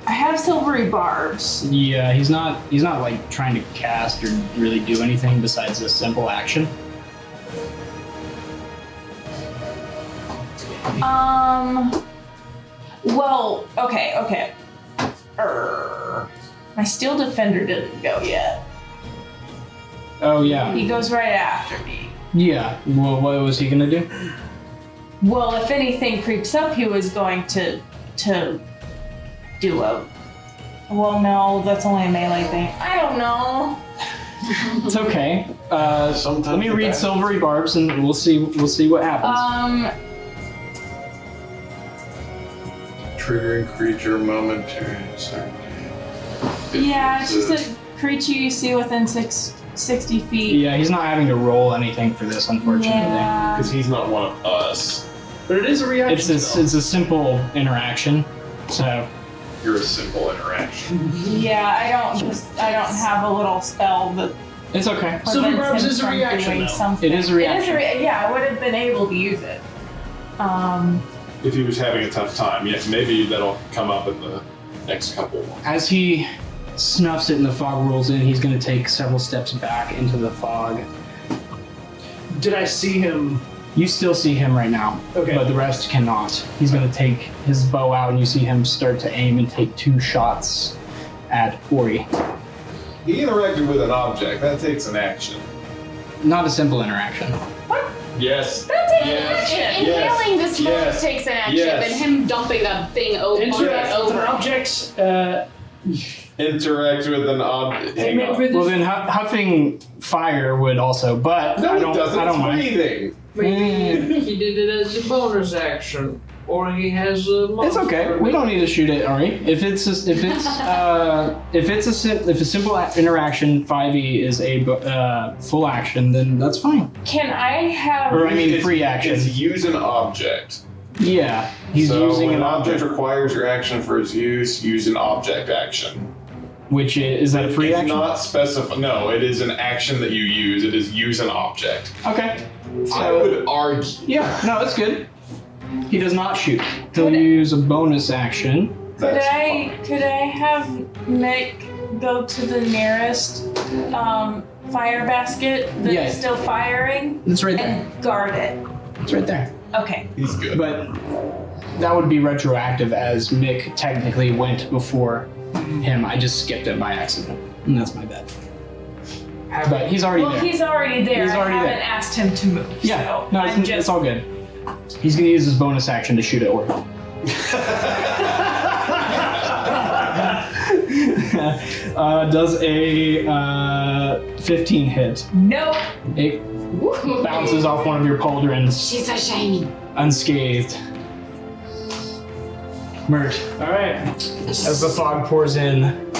I have silvery barbs. Yeah, he's not like trying to cast or really do anything besides a simple action. Well, okay. My Steel Defender didn't go yet. Oh yeah. He goes right after me. Yeah. Well, what was he gonna do? Well, if anything creeps up, he was going to do a. Well, no, that's only a melee thing. I don't know. It's okay. Sometimes Let me the read best- Silvery Barbs and we'll see what happens. Triggering creature momentary. Yeah, it's just a creature you see within 60 feet. Yeah, he's not having to roll anything for this, unfortunately. Yeah. Because he's not one of us. But it is a reaction. It's a simple interaction. So You're a simple interaction. Yeah, I don't have a little spell that it's okay. Silver Barbs prevents him is a from reaction, doing though. something. It is a reaction. Yeah, I would have been able to use it. If he was having a tough time, yeah, maybe that'll come up in the next couple. As he snuffs it and the fog rolls in, he's going to take several steps back into the fog. Did I see him? You still see him right now, Okay. but the rest cannot. He's going to take his bow out, and you see him start to aim and take 2 shots at Ori. He interacted with an object. That takes an action. Not a simple interaction. Yes. That takes Yes. an action. Yes. Inhaling the smoke Yes. takes an action, Yes. and him dumping a thing over Interact with an over. object. Interact with an object. Hang on. Well, then huffing fire would also, but No, I it don't. doesn't. I don't It's mind. breathing. Maybe he did it as a bonus action, or he has a. It's okay. We don't need to shoot it, Ari. If a simple interaction 5e is a full action, then that's fine. Can I have? Or I mean, It's- free action. It's use an object. Yeah, he's so using when an object. requires your action for its use an object action. Which is that a free it's action? not specified. No, it is an action that you use. It is use an object. Okay. I would argue. Yeah, no, that's good. He does not shoot. He'll use a bonus action. Could That's I have Mick go to the nearest fire basket that's Yeah. still firing It's right there. and guard it? It's right there. Okay. He's good. But that would be retroactive, as Mick technically went before him. I just skipped it by accident, and that's my bad. But he's already Well, there. he's already there. He's already I haven't there. asked him to move. Yeah, so no, I'm it's all good. He's gonna use his bonus action to shoot at Ori. Does a 15 hit? Nope. It bounces off one of your pauldrons She's so shiny. unscathed. Mert, All right. as the fog pours in,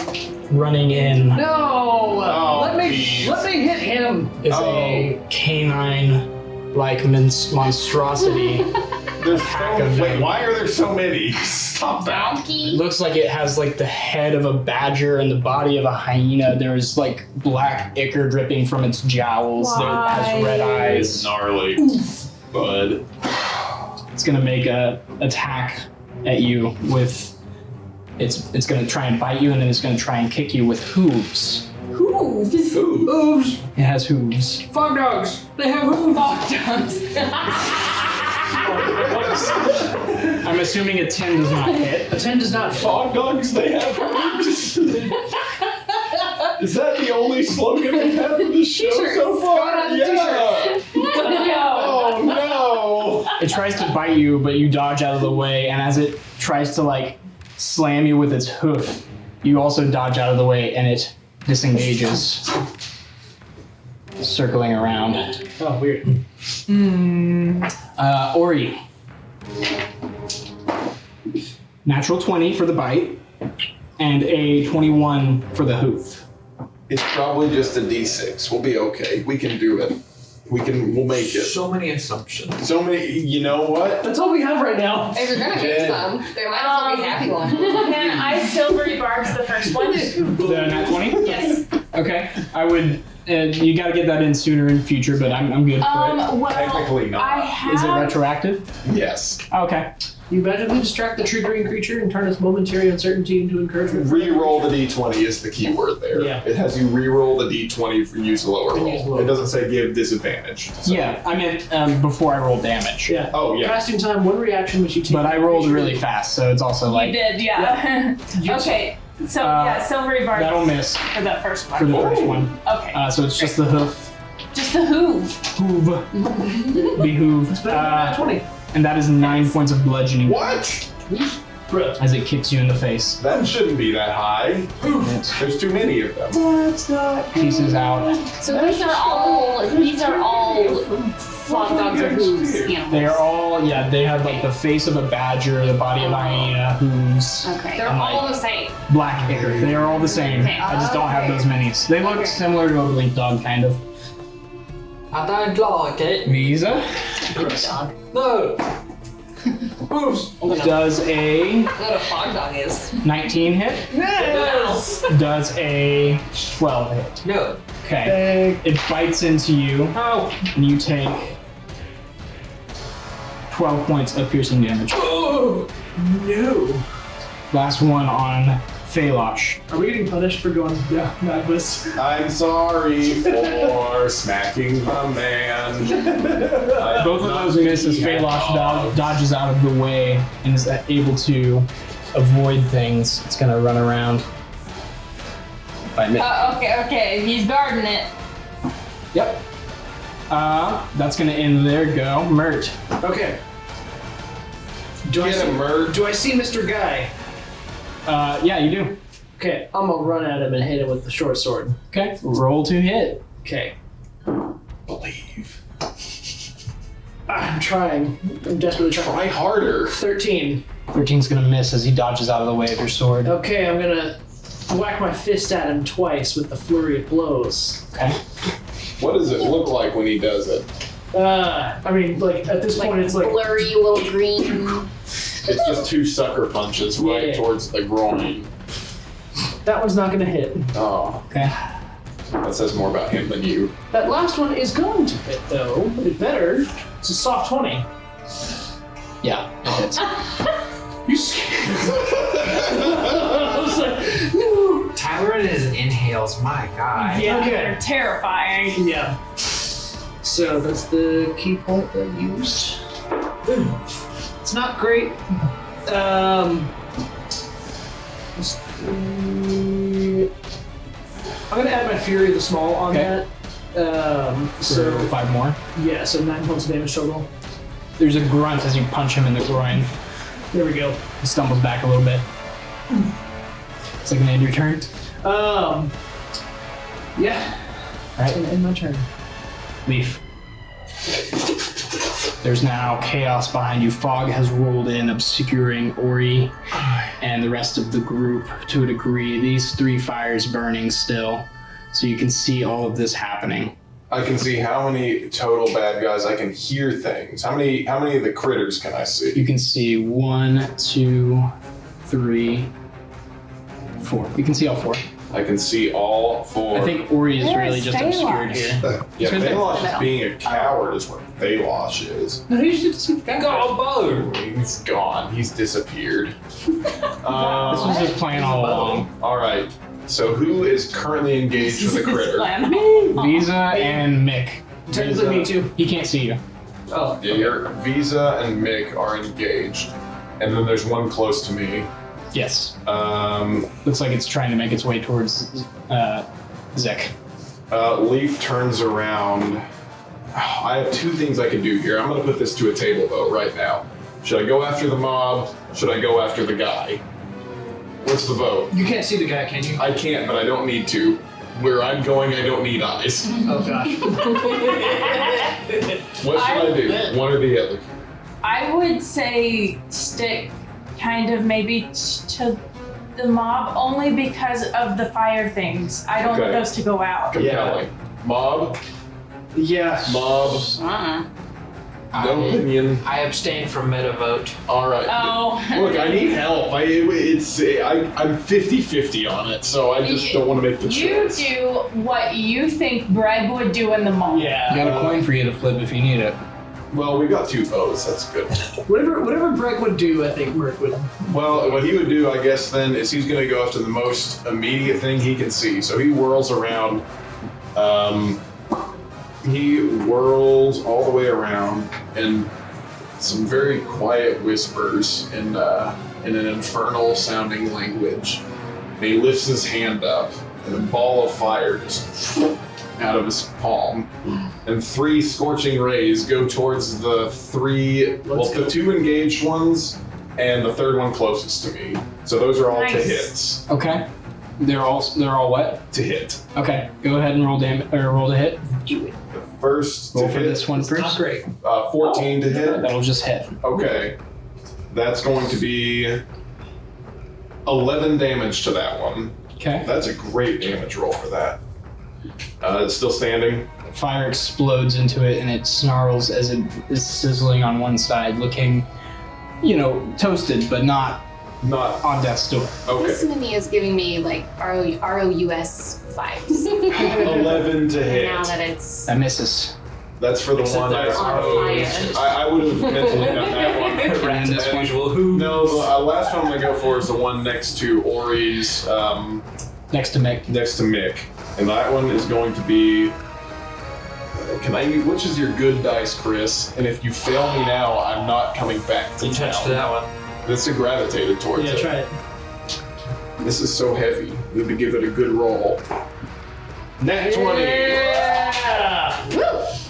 running in No. Oh, let me please. hit him. is a canine-like monstrosity. There's Pack of them. why are there so many? Stop that. Donkey. Looks like it has like the head of a badger and the body of a hyena. There's like black ichor dripping from its jowls. It has red eyes. Gnarly. Bud. It's gonna make a attack at you with. It's gonna try and bite you, and then it's gonna try and kick you with hooves. Hooves. Hooves! It has hooves. Fog dogs! They have hooves! I'm assuming a 10 does not hit. A 10 does not fall. Fog dogs, they have hooves. Is that the only slogan we've had for the show so far? Yeah. Oh no. It tries to bite you, but you dodge out of the way, and as it tries to like slam you with its hoof, you also dodge out of the way, and it disengages, circling around. Oh, weird. Ori. Natural 20 for the bite, and a 21 for the hoof. It's probably just a D6. We'll be okay. We can do it. We'll make it. So many assumptions. So many, you know what? That's all we have right now. If you're gonna make some, there might as well be happy ones. Can I silvery barbs the first one? The nat 20? Yes. Okay. I would. You gotta get that in sooner in future, but I'm good for it. Well, Technically not. I have. Is it retroactive? Yes. Okay. You magically distract the triggering creature and turn its momentary uncertainty into encouragement. Re-roll the d20 is the key word there. Yeah. It has you re-roll the d20 for use lower And roll. use lower. It doesn't say give disadvantage. So- Yeah, I meant before I roll damage. Yeah. Oh, yeah. Casting time, one reaction which you take. But I rolled really fast, so it's also You like did, yeah. Okay, so silvery bark that'll miss for that first for the one. first one. Okay, So it's just the hoof. just the hoof. Hoof. Behoove. It's better than that 20. And that is 9 points of bludgeoning What? Bro. as it kicks you in the face. That shouldn't be that high. There's too many of them. That's not. Pieces out. So these are all fog dogs or hooves animals. They are all, they have like the face of a badger, the body of a hyena, hooves, Okay. They're I'm all like- the same. black hair. They are all the same. Okay. I just don't have those minis. They look similar to a blink dog, kind of. I don't like it. Visa Dog. No. Hooves. does a What a fog dog is. 19 hit, Yes. does a 12 hit. No. Okay. It bites into you, No. and you take 12 points of piercing damage. Oh. No. Last one on Phalosh. Are we getting punished for going down Magnus? I'm sorry for smacking my man. Both of those miss as Phalosh dodges out of the way and is able to avoid things. It's gonna run around. By mid. Okay, he's guarding it. Yep. That's gonna end their go. Mert. Okay. Do I Get see, him, Mert. do I see Mr. Guy? Yeah, you do. Okay, I'm gonna run at him and hit him with the short sword. Okay. Roll to hit. Okay. Believe. I'm trying. I'm desperately trying. Try harder. 13. 13's gonna miss as he dodges out of the way of your sword. Okay, I'm gonna whack my fist at him twice with the flurry of blows. Okay. What does it look like when he does it? I mean, like, at this point, it's like. blurry little green. It's just 2 sucker punches right Yeah. towards the groin. That one's not gonna hit. Oh, Okay. that says more about him than you. That last one is going to hit, though. It better. It's a soft 20. Yeah, it hits. You scared? I was like, no. Tyler and his inhales, my god. Yeah, Okay. they're terrifying. Yeah. So that's the key point that I used. It's not great. let's see. I'm gonna add my Fury of the Small on Okay. that. So So 5 more. yeah, so 9 points of damage total. There's a grunt as you punch him in the groin. There we go. He stumbles back a little bit. It's like an end your turn. Yeah. Right. It's gonna end my turn. Leaf. There's now chaos behind you. Fog has rolled in, obscuring Ori and the rest of the group to a degree. These 3 fires burning still, so you can see all of this happening. I can see how many total bad guys. I can hear things. How many of the critters can I see? You can see 1, 2, 3, 4. You can see all 4. I can see all 4. I think Ori is Where really is just Phalosh? obscured here. Yeah, Right there. Phalosh is being a coward is what Phalosh is. No, you should see that. Got a bow. He's gone. He's disappeared. This was his plan all along. All right. So who is currently engaged with the critter? Visa and Mick. Technically me too. He can't see you. Oh. Yeah, your Visa and Mick are engaged, and then there's one close to me. Yes. Um, Looks like it's trying to make its way towards Zek. Leaf turns around. I have 2 things I can do here. I'm going to put this to a table vote right now. Should I go after the mob? Should I go after the guy? What's the vote? You can't see the guy, can you? I can't, but I don't need to. Where I'm going, I don't need eyes. Oh gosh. What should I do? One or the other? I would say stick kind of maybe to the mob only because of the fire things. I don't want Okay. those to go out. Compelling. Mob? Yeah. Mob? No opinion. I abstain from meta vote. All right. Oh. Look, I need help. I'm 50-50 on it, so I just don't want to make the You choice. do what you think Greg would do in the mall. I Yeah. got a coin for you to flip if you need it. Well, we got 2 bows. That's good. Whatever Breck would do, I think Merc would. Well, what he would do, I guess, then is he's going to go after the most immediate thing he can see. So he whirls around. He whirls all the way around, and some very quiet whispers in an infernal-sounding language. And he lifts his hand up, and a ball of fire just out of his palm, and 3 scorching rays go towards the 2 engaged ones, and the 3rd one closest to me. So those are all to hits. Okay. They're all what? To hit. Okay. Go ahead and roll roll to hit. The first Roll to for hit, this one first. Not great. 14 to hit. That'll just hit. Okay. That's going to be 11 damage to that one. Okay. That's a great damage roll for that. It's still standing. Fire explodes into it, and it snarls as it is sizzling on one side, looking, toasted, but not on death's door. Okay. This to me is giving me like ROUS vibes. 11 to hit. Now that it's That misses. That's for the one I suppose. I would have mentally done that one. And this one. No, the last one I'm going to go for is the one next to Ori's, Next to Mick. next to Mick. And that one is going to be... which is your good dice, Chris? And if you fail me now, I'm not coming back to You touched town. that one. This is gravitated towards Yeah, it. try it. This is so heavy. You need to give it a good roll. Nat 20!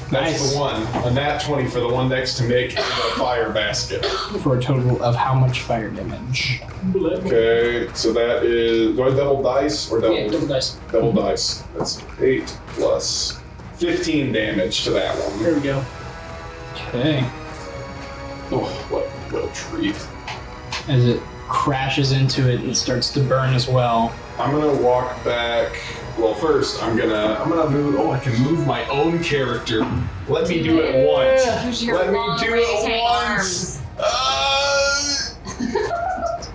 That's Nice. the one. A nat 20 for the one next to Mick in the fire basket. For a total of how much fire damage? Okay, so that is... Do I double dice or double? Yeah, double dice. Double dice. That's 8 plus 15 damage to that one. There we go. Okay. Oh, what a treat. As it crashes into it and starts to burn as well. I'm gonna walk back. Well, first I'm gonna move. Oh, I can move my own character. Let me do it once. use your Let me long do raised it once.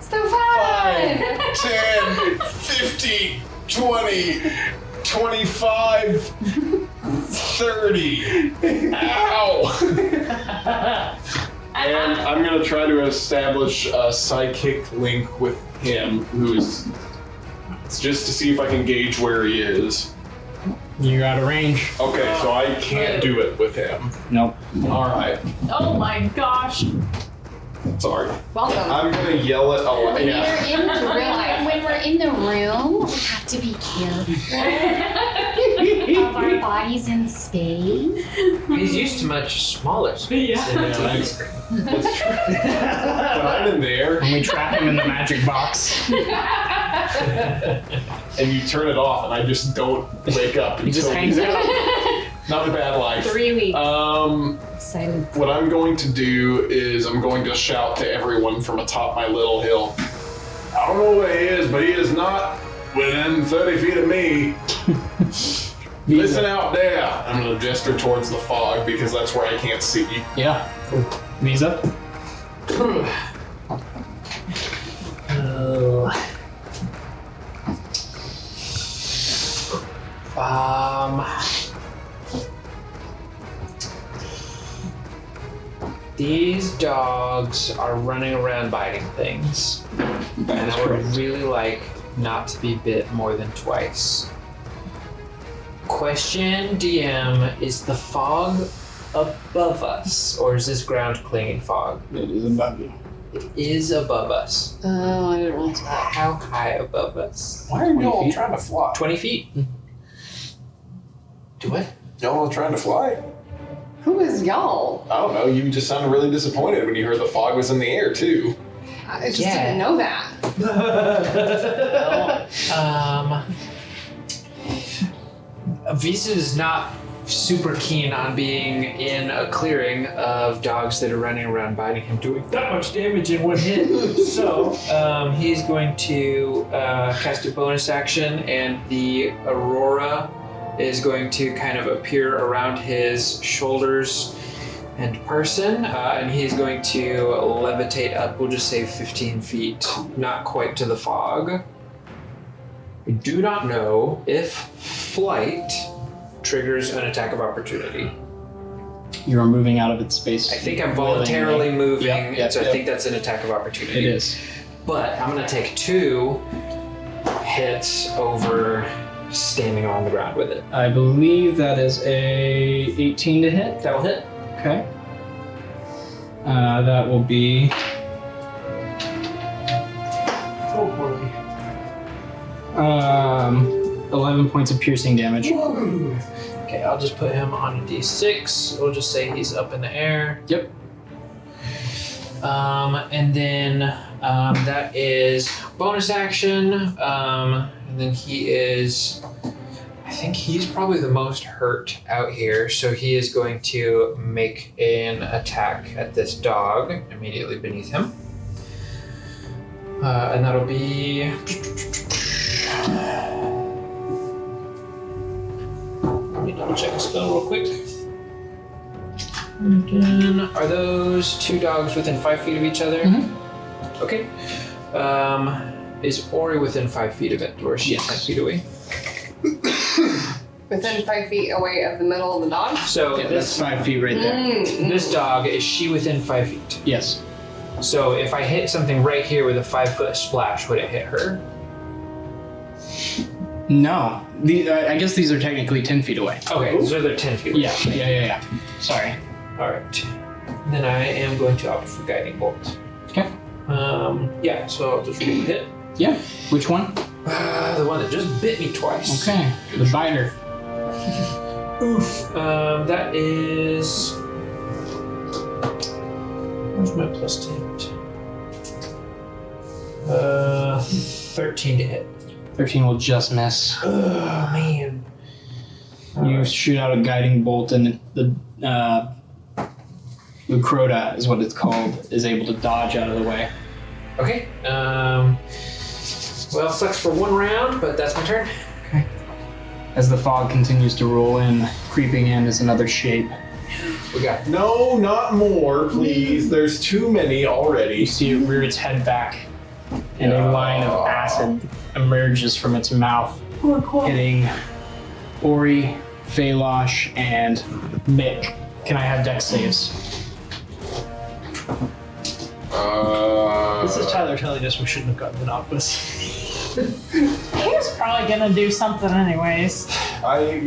so fun. 10, 15, 20, 25, 30. Ow! And I'm gonna try to establish a psychic link with him, who's just to see if I can gauge where he is. You're out of range. Okay, so I can't do it with him. Nope. All right, Oh my gosh. sorry. Welcome. I'm gonna yell it a lot. When Yeah. we're in the room, when we're in the room, we have to be careful of our bodies in space. He's used to much smaller space. That's true. When I'm in there When we trap him in the magic box, and you turn it off, and I just don't wake up. he just until- hangs out. Not a bad life. 3 weeks. What I'm going to do is I'm going to shout to everyone from atop my little hill. I don't know where he is, but he is not within 30 feet of me. Listen out there. I'm going to gesture towards the fog because that's where I can't see. Yeah. Cool. Visa. These dogs are running around biting things. And I would really like not to be bit more than twice. Question, DM, is the fog above us, or is this ground clinging fog? It is above you. It is above us. Oh, I didn't realize that. How high above us? Why are 20 y'all feet? trying to fly? 20 feet. Do what? Y'all trying to fly? Who is y'all? I don't know. You just sounded really disappointed when you heard the fog was in the air, too. I just Yeah. didn't know that. Visa is not super keen on being in a clearing of dogs that are running around biting him, doing that much damage in one hit. So he's going to cast a bonus action, and the Aurora is going to kind of appear around his shoulders and person, and he's going to levitate up, we'll just say 15 feet, not quite to the fog. I do not know if flight triggers an attack of opportunity. You are moving out of its space. I think I'm voluntarily moving, Yep, so I yep. think that's an attack of opportunity. It is. But I'm gonna take 2 hits over standing on the ground with it. I believe that is a 18 to hit. That will hit. Okay. That will be Oh, poorly. 11 points of piercing damage. Okay, I'll just put him on a d6. We'll just say he's up in the air. Yep. And then that is bonus action. And then he is, I think he's probably the most hurt out here. So he is going to make an attack at this dog immediately beneath him. And that'll be. Let me double check the spell real quick. Again, are those 2 dogs within 5 feet of each other? Mm-hmm. Okay. Is Ori within 5 feet of it, or is she 10 feet away? Within 5 feet away of the middle of the dog? So Yeah, that's 5 feet right there. this dog, is she within 5 feet? Yes. So if I hit something right here with a 5-foot splash, would it hit her? No. I guess these are technically 10 feet away. Okay, so they're 10 feet away. Yeah. Sorry. Alright. Then I am going to opt for Guiding Bolt. Okay. Yeah, so I'll just roll the hit. Yeah. Which one? The one that just bit me twice. Okay. The biter. Oof. That is. Where's my plus 10? 13 to hit. 13 will just miss. Oh, man. You shoot out a guiding bolt, and the Lucrota is what it's called, is able to dodge out of the way. Okay. Well, sucks for 1 round, but that's my turn. As the fog continues to roll in, creeping in is another shape. We got. No, not more, please. There's too many You already. see it rear its head back, and a line of acid emerges from its mouth, hitting Ori, Phalosh, and Mick. Can I have dex saves? This is Tyler telling us we shouldn't have gotten the Noctis. He was probably gonna do something anyways. I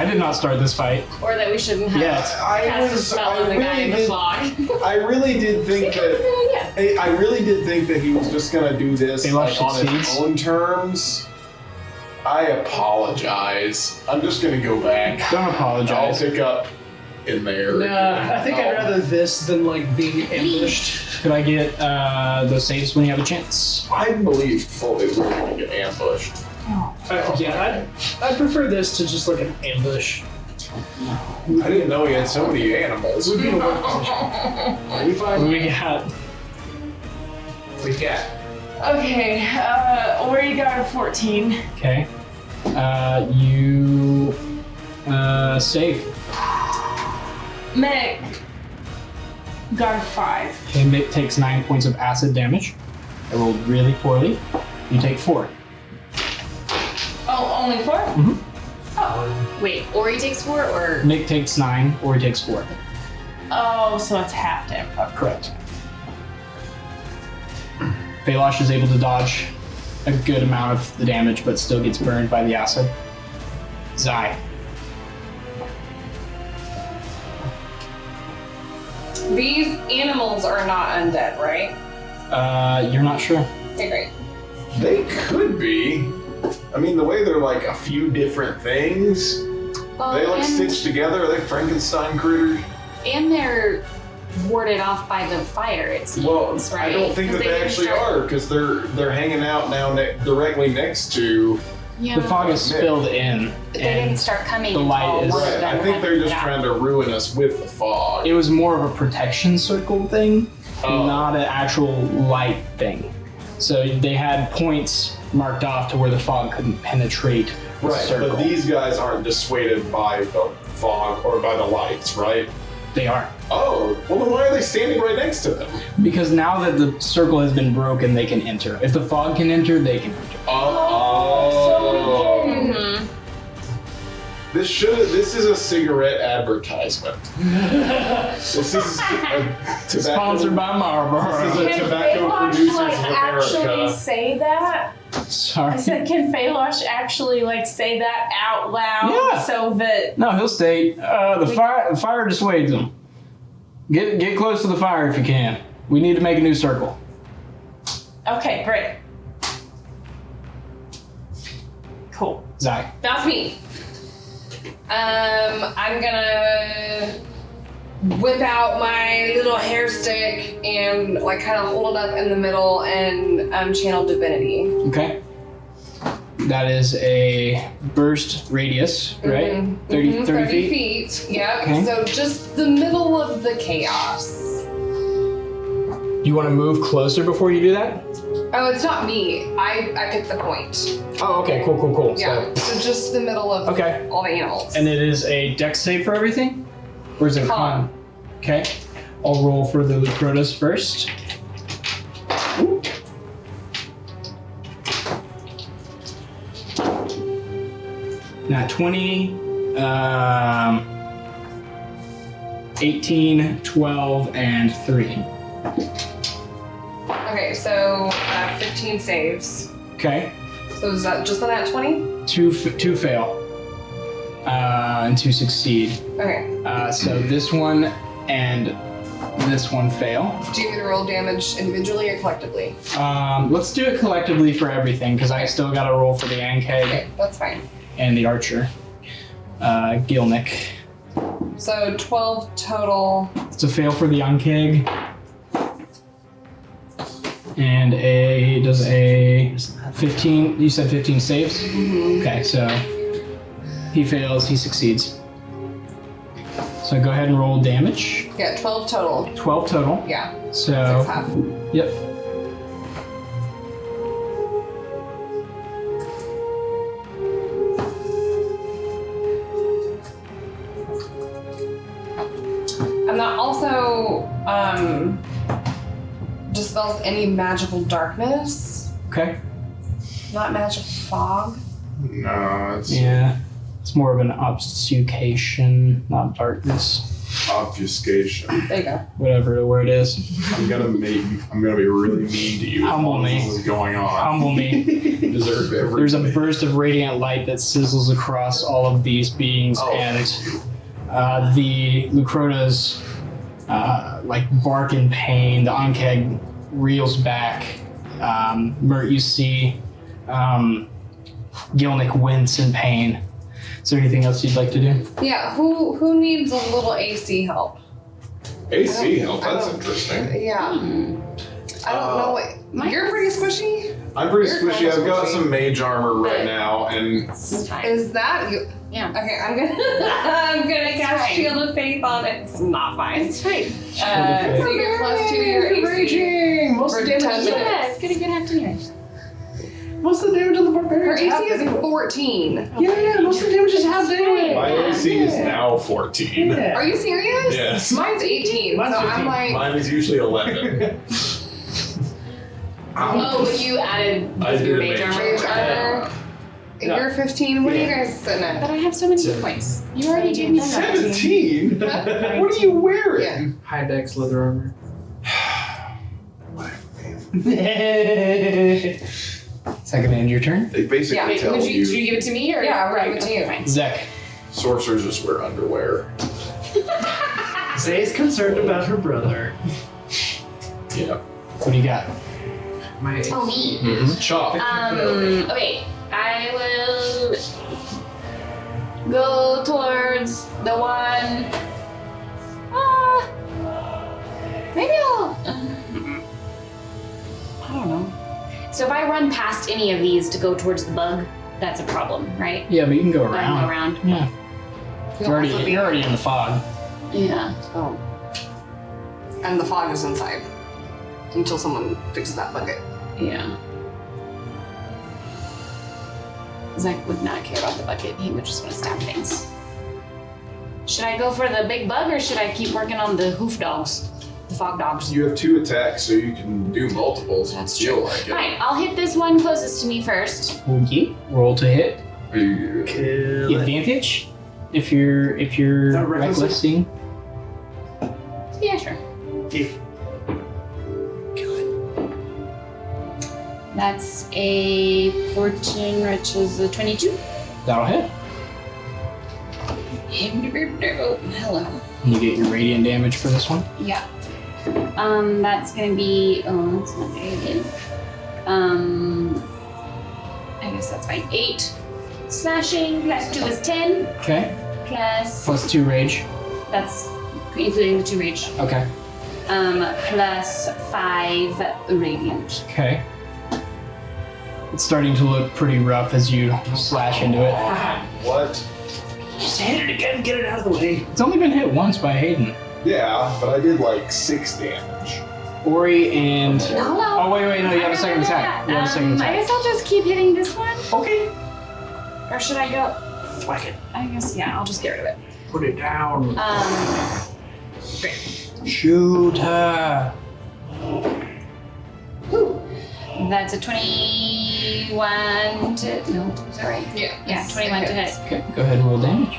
did not start this fight. Or that we shouldn't have Yet. cast a spell on the guy in the fog. I really did think that. I really did think that he was just gonna do this Phalosh on his succeeds. own terms. I apologize. I'm just gonna go back. Don't I'll apologize. pick up in there. Nah, I think I'd rather this than like being ambushed. Could I get those saves when you have a chance? I believe fully we're gonna get ambushed. I'd prefer this to just like an ambush. I didn't know he had so many animals. We'd be in a work position. What do we got? We got. Okay, Ori got a 14. Okay. You save. Mick got a 5. Okay, Mick takes 9 points of acid damage. I rolled really poorly. You take 4. Oh, only 4? Oh, wait, Ori takes 4 or? Mick takes 9, or he takes 4. Oh, so it's half damage. Correct. Phalosh is able to dodge a good amount of the damage, but still gets burned by the acid. Zai. These animals are not undead, right? You're not sure. Okay, great. They could be. I mean, the way they're like a few different things. Well, They like and, stitched together. Are they Frankenstein critters? and they're warded off by the fire, it seems, Well, right? I don't think that 'Cause they didn't actually start- are because they're hanging out now directly next to. Yeah. The fog is spilled in, They didn't and start coming the until light is- one of Right. them I think had they're just got- trying to ruin us with the fog. it was more of a protection circle thing, Oh. not an actual light thing. So they had points marked off to where the fog couldn't penetrate the Right, circle. but these guys aren't dissuaded by the fog or by the lights, right? They are. Oh, well then why are they standing right next to them? Because now that the circle has been broken, they can enter. If the fog can enter, they can enter. Oh. Mhm. This is a cigarette advertisement. This is a tobacco. Sponsored by Marlboro. This is a tobacco producers of actually America. say that? Sorry. I said, can Phalos actually like say that out loud Yeah. so that No, he'll stay. The fire dissuades him. Get close to the fire if you can. We need to make a new circle. okay, great. Cool. Zach. That's me. I'm gonna whip out my little hair stick and like kind of hold it up in the middle and channel divinity. Okay. That is a burst radius, right? Mhm, 30, mhm, 30 feet? Yep. Okay. So just the middle of the chaos. You want to move closer before you do that? Oh, it's not me. I picked the point. Oh, okay. Cool. Yeah. So just the middle of Okay. all the animals. And it is a dex save for everything? Or is it a Con. Okay. I'll roll for the Lucrotus first. Ooh. Nat 20, 18, 12, and 3. Okay, so 15 saves. Okay. So is that just on that 20? Two fail. And 2 succeed. Okay. So this one and this one fail. Do you get to roll damage individually or collectively? Let's do it collectively for everything, because I still got to roll for the Ankeg Okay, that's fine. and the Archer. Gilnick. So 12 total. It's a fail for the Ankeg. And does a 15, you said 15 saves? Okay, so he fails, he succeeds. So go ahead and roll damage. Yeah, 12 total. 12 total. Yeah. So, 6 half. yep. And that also dispels any magical darkness. Okay. Not magic fog. No, it's Yeah. It's more of an obfuscation, not darkness. obfuscation. There you go. Whatever the word is. I'm gonna be really mean to you. as Humble long as me. This is going on. Humble me. You deserve everything. There's a burst of radiant light that sizzles across all of these beings, Oh, and thank you. the Lucrotas like bark in pain. The Ankeg reels back. Mert, you see Gilnick wince in pain. Is there anything else you'd like to do? Yeah, who needs a little AC help? AC help. I That's don't- interesting. Yeah. I don't know what. You're pretty squishy. I'm pretty You're squishy. kinda I've got squishy. some mage armor right now, and It's fine. Is that you? Yeah. Okay, I'm gonna I'm gonna cast fine. Shield of Faith on it. It's not fine. It's fine. So you get +2 to your AC. Raging. For 10 minutes. Yeah, it's gonna get half anyway. What's the damage on the Her barbarian? AC is 14. Yeah, most of the damage is half anyway. my AC is now 14. Yeah. Are you serious? Yes. Mine's 18. Mine's so 15. I'm like, Mine is usually 11. Oh, but you added I with your did a mage mage armor. Mage armor. You're 15. What are you guys sitting But at? I have so many hit points. You already gave me that. 17? What are you wearing? Yeah. High dex leather armor. Second end your turn. They basically Yeah, tell Did you you give it to me or? Yeah, right? give it to okay, you. Fine. Zek. sorcerers just wear underwear. Zay's concerned about her brother. Yeah. What do you got? My Oh, me. Chop. Okay. I will go towards the one. Maybe I'll. I don't know. So if I run past any of these to go towards the bug, that's a problem, right? Yeah, but you can go If I around. go around. Yeah. You'll also be- You're already in the fog. Yeah. Oh. And the fog is inside. Until someone fixes that bucket. Yeah. Zach would not care about the bucket. He would just want to stab things. Should I go for the big bug or should I keep working on the hoof dogs? The fog dogs? You have 2 attacks, so you can do multiples. That's if you feel like it. Fine, I'll hit this one closest to me first. Okay. Roll to hit. Are you- Advantage. if you're That recklessly? recklessing. Yeah, sure. Yeah. That's a 14, which is a 22. That'll hit. Hello. And you get your radiant damage for this one. Yeah. That's gonna be. Oh, that's not very good. I guess that's fine. 8 slashing plus 2 is 10 Okay. plus. Plus 2 rage. That's including the 2 rage. Okay. Plus 5 radiant. Okay. It's starting to look pretty rough as you slash into it. What? Just hit it again, get it out of the way. It's only been hit once by Hayden. Yeah, but I did like 6 damage. Ori and. No. Oh, wait, no, you have a second attack. You have a second I attack. guess I'll just keep hitting this one. Okay. Or should I go? Whack it. I guess, yeah, I'll just get rid of it. Put it down. Shoot her. That's a 21 to. No, is that right? Yeah, 21 to hit. Okay, go ahead and roll damage.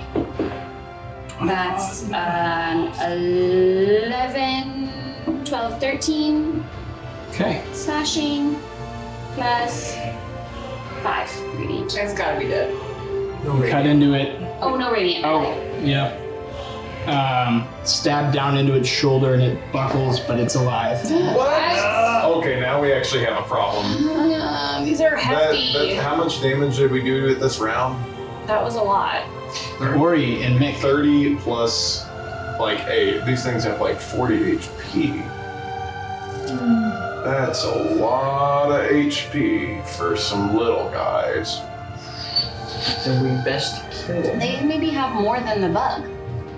That's 11, 12, 13 Okay. slashing plus 5 radiant. It's gotta be dead. Cut into it. Oh, no radiant. Oh, yeah. Stab down into its shoulder and it buckles, but it's alive. What? Okay, now we actually have a problem. These are hefty. How much damage did we do with this round? That was a lot. Ori and Mick. 30 plus like 8. These things have like 40 HP. That's a lot of HP for some little guys. Then we best kill them. They maybe have more than the bug.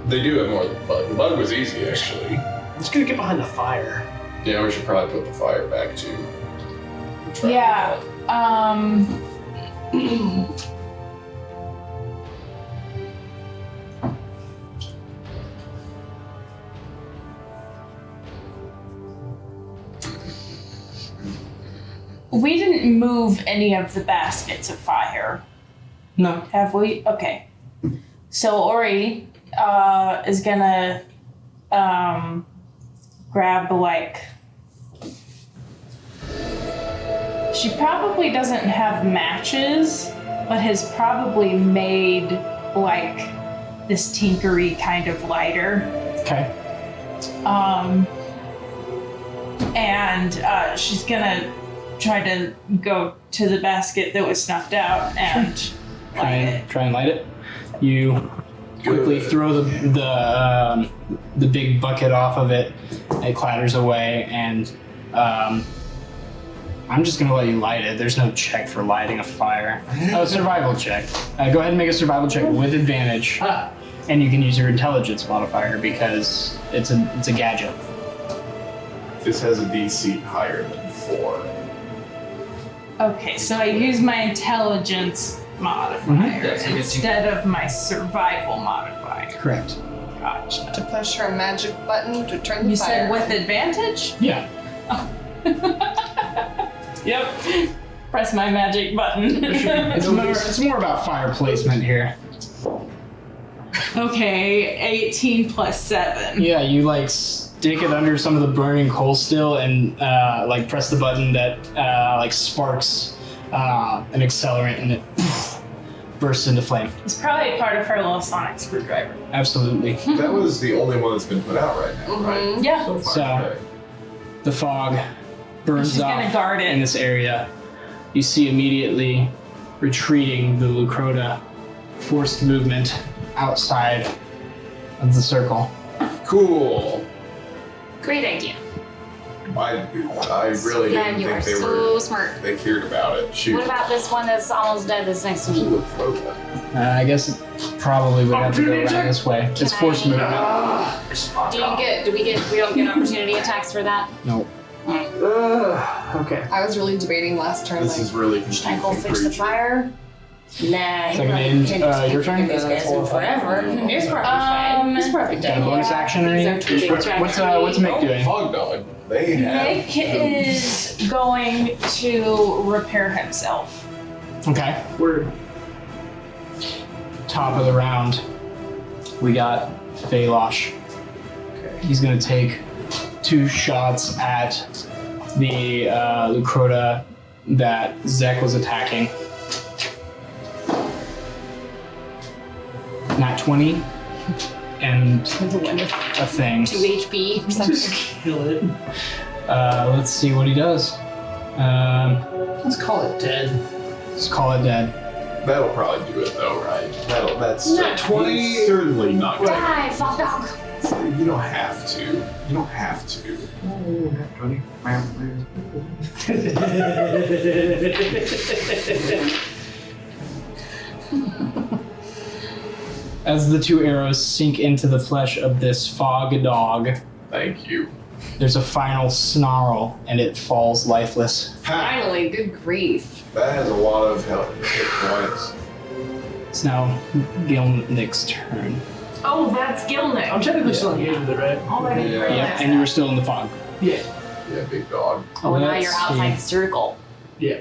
They do have more than the bug. The bug was easy actually. I'm just gonna get behind the fire. Yeah, we should probably put the fire back too. Yeah. We didn't move any of the baskets of fire, No. have we? Okay. So Ori is gonna grab like. She probably doesn't have matches, but has probably made like this tinkery kind of lighter. Okay. And she's gonna try to go to the basket that was snuffed out and light it. Try and light it. You quickly throw the big bucket off of it. It clatters away, and I'm just gonna let you light it. There's no check for lighting a fire. Oh, survival check. Go ahead and make a survival check with advantage, and you can use your intelligence modifier because it's a gadget. This has a DC higher than 4. Okay, so I use my intelligence modifier That's a good instead of my survival modifier. Correct. Gotcha. To push her magic button to turn the You fire. said with advantage? Yeah. Yep. Press my magic button. It's more about fire placement here. Okay, 18 plus 7. Yeah, you like stick it under some of the burning coal still and like press the button that like sparks an accelerant and it bursts into flame. It's probably part of her little sonic screwdriver. Absolutely. That was the only one that's been put out right now, right? Yeah. So far. So Okay. the fog burns She's off gonna guard it. in this area. You see immediately retreating the Lucrota forced movement outside of the circle. Cool. Great idea. I really Yeah, didn't you are think they so were. smart. They cared about it. Shoot. What about this one that's almost dead that's next to me? Lucrota. I guess it probably would have to go around this way. It's forced movement. We don't get opportunity attacks for that? Nope. Okay. I was really debating last turn. This like, is really Should I go confusing. fix the fire? Nah, Second in, your turn? These guys in forever. It's probably fine. It's perfect. Got a bonus action or anything? What's Mick doing? Fog dog. They have. Nick is going to repair himself. Okay. Word. Top of the round. We got Phelosh. He's gonna take 2 shots at the Lucrota that Zek was attacking. Not 20 and a thing. 2 HP or something. Just kill it. Let's see what he does. Let's call it dead. Let's call it dead. That'll probably do it though, right? That's Not 20. he's certainly not gonna. Die, fuck dog. You don't have to. You don't have to. As the 2 arrows sink into the flesh of this fog dog, Thank you. there's a final snarl and it falls lifeless. Finally, good grief. That has a lot of hit points. It's now Gilnick's turn. Oh, that's Gilnick. I'm technically still engaged with it, right? Already Yeah. realized Yeah, and you were still in the fog. Yeah. Yeah, big dog. Oh, now Let's you're see. outside the circle. Yeah.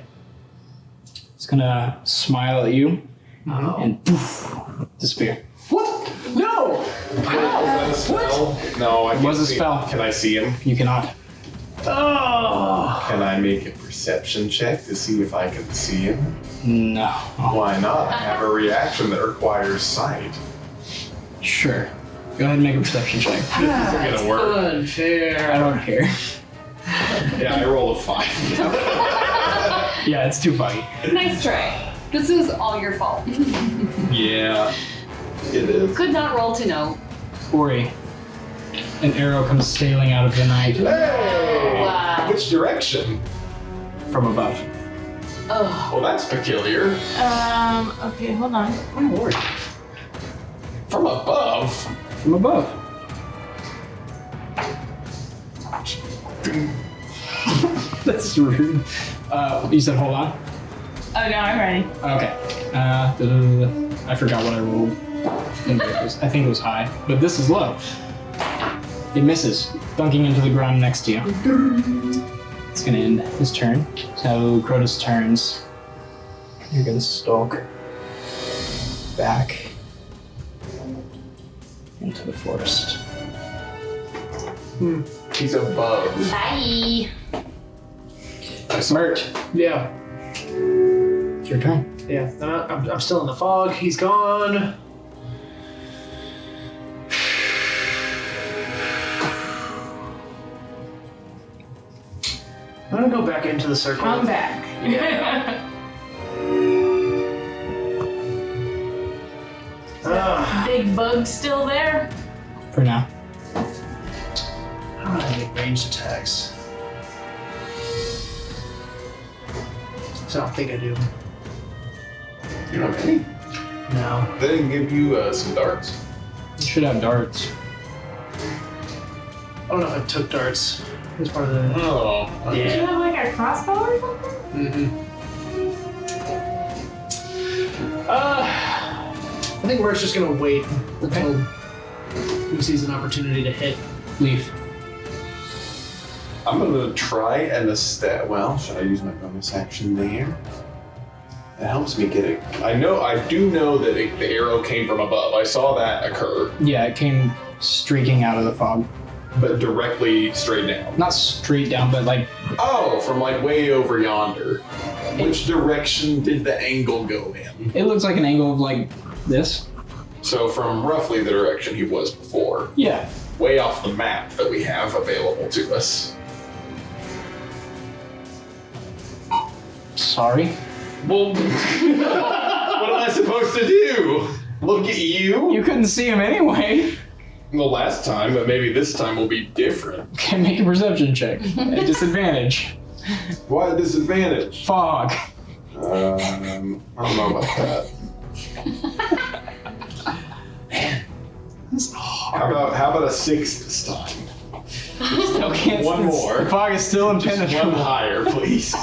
It's gonna smile at you Oh. and poof, disappear. What? No! How? Is that a spell? No, I It can't was a see- spell. Can I see him? You cannot. Oh! Can I make a perception check to see if I can see him? No. Why not? I have a reaction that requires sight. Sure. Go ahead and make a perception check. This isn't gonna work. Unfair. I don't care. Yeah, I rolled a 5. Yeah, it's too foggy. Nice try. This is all your fault. Yeah, it is. Could not roll to know. Ori, an arrow comes sailing out of the night Hey! Wow. Which direction? from above. Oh, Well, that's peculiar. Okay, hold on. I'm worried. From above? From above. That's rude. You said hold on? Oh, no, I'm ready. Okay. I forgot what I rolled. I think it was high, but this is low. It misses, dunking into the ground next to you. It's gonna end his turn. So Crotus turns. You're gonna stalk back into the forest. He's above. bye. Smirt, Yeah. it's your turn. Yeah. I'm still in the fog. He's gone. I'm gonna go back into the circle. I'm back. Big bug still there? For now. I'm gonna get ranged attacks. So I don't think I do. You don't have any? No. They didn't give you some darts. You should have darts. I don't know if I took darts. It was part of the. Oh. Do you Yeah. have like a crossbow or something? Mm-hmm. I think we're just gonna wait until he sees an opportunity to hit. Leaf. I'm gonna try and well, should I use my bonus action there? It helps me get it. I do know that the arrow came from above. I saw that occur, Yeah, it came streaking out of the fog. but directly straight down. Not straight down, but like Oh, from like way over yonder. Which direction did the angle go in? it looks like an angle of like this. So from roughly the direction he was before, Yeah. way off the map that we have available to us. Sorry. Well, what am I supposed to do? Look at you? You couldn't see him anyway. The last time, but maybe this time will be different. Okay, make a perception check. At disadvantage. Why a disadvantage? Fog. I don't know about that. How about a 6 this time? Still can't. One more. The fog is still Just one impenetrable. higher, please.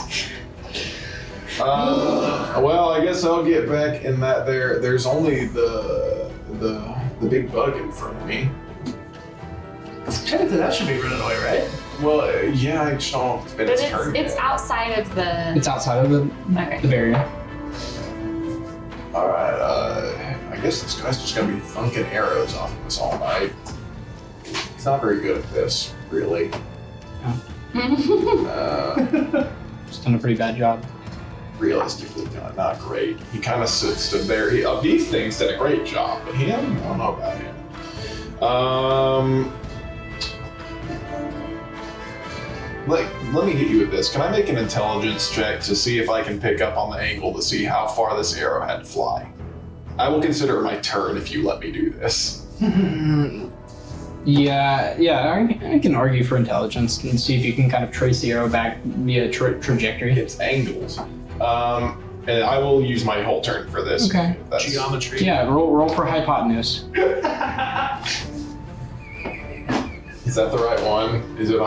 Well, I guess I'll get back in that there's only the big bug in front of me. Technically, that should be running away, right? Well, yeah, I just don't. It's been But its turn it's yet. outside of the. It's outside of the Okay. barrier. All right. I I guess this guy's just gonna be thunking arrows off of us all night. He's not very good at this, really. Just done a pretty bad job. Realistically, not great. He kind of stood there. These things did a great job, but I don't know about him. Let me hit you with this. Can I make an intelligence check to see if I can pick up on the angle to see how far this arrow had to fly? I will consider it my turn if you let me do this. Yeah, I can argue for intelligence and see if you can kind of trace the arrow back via trajectory. It's angles. And I will use my whole turn for this. Okay. Geometry. Yeah, roll for hypotenuse. Is that the right one? Is it a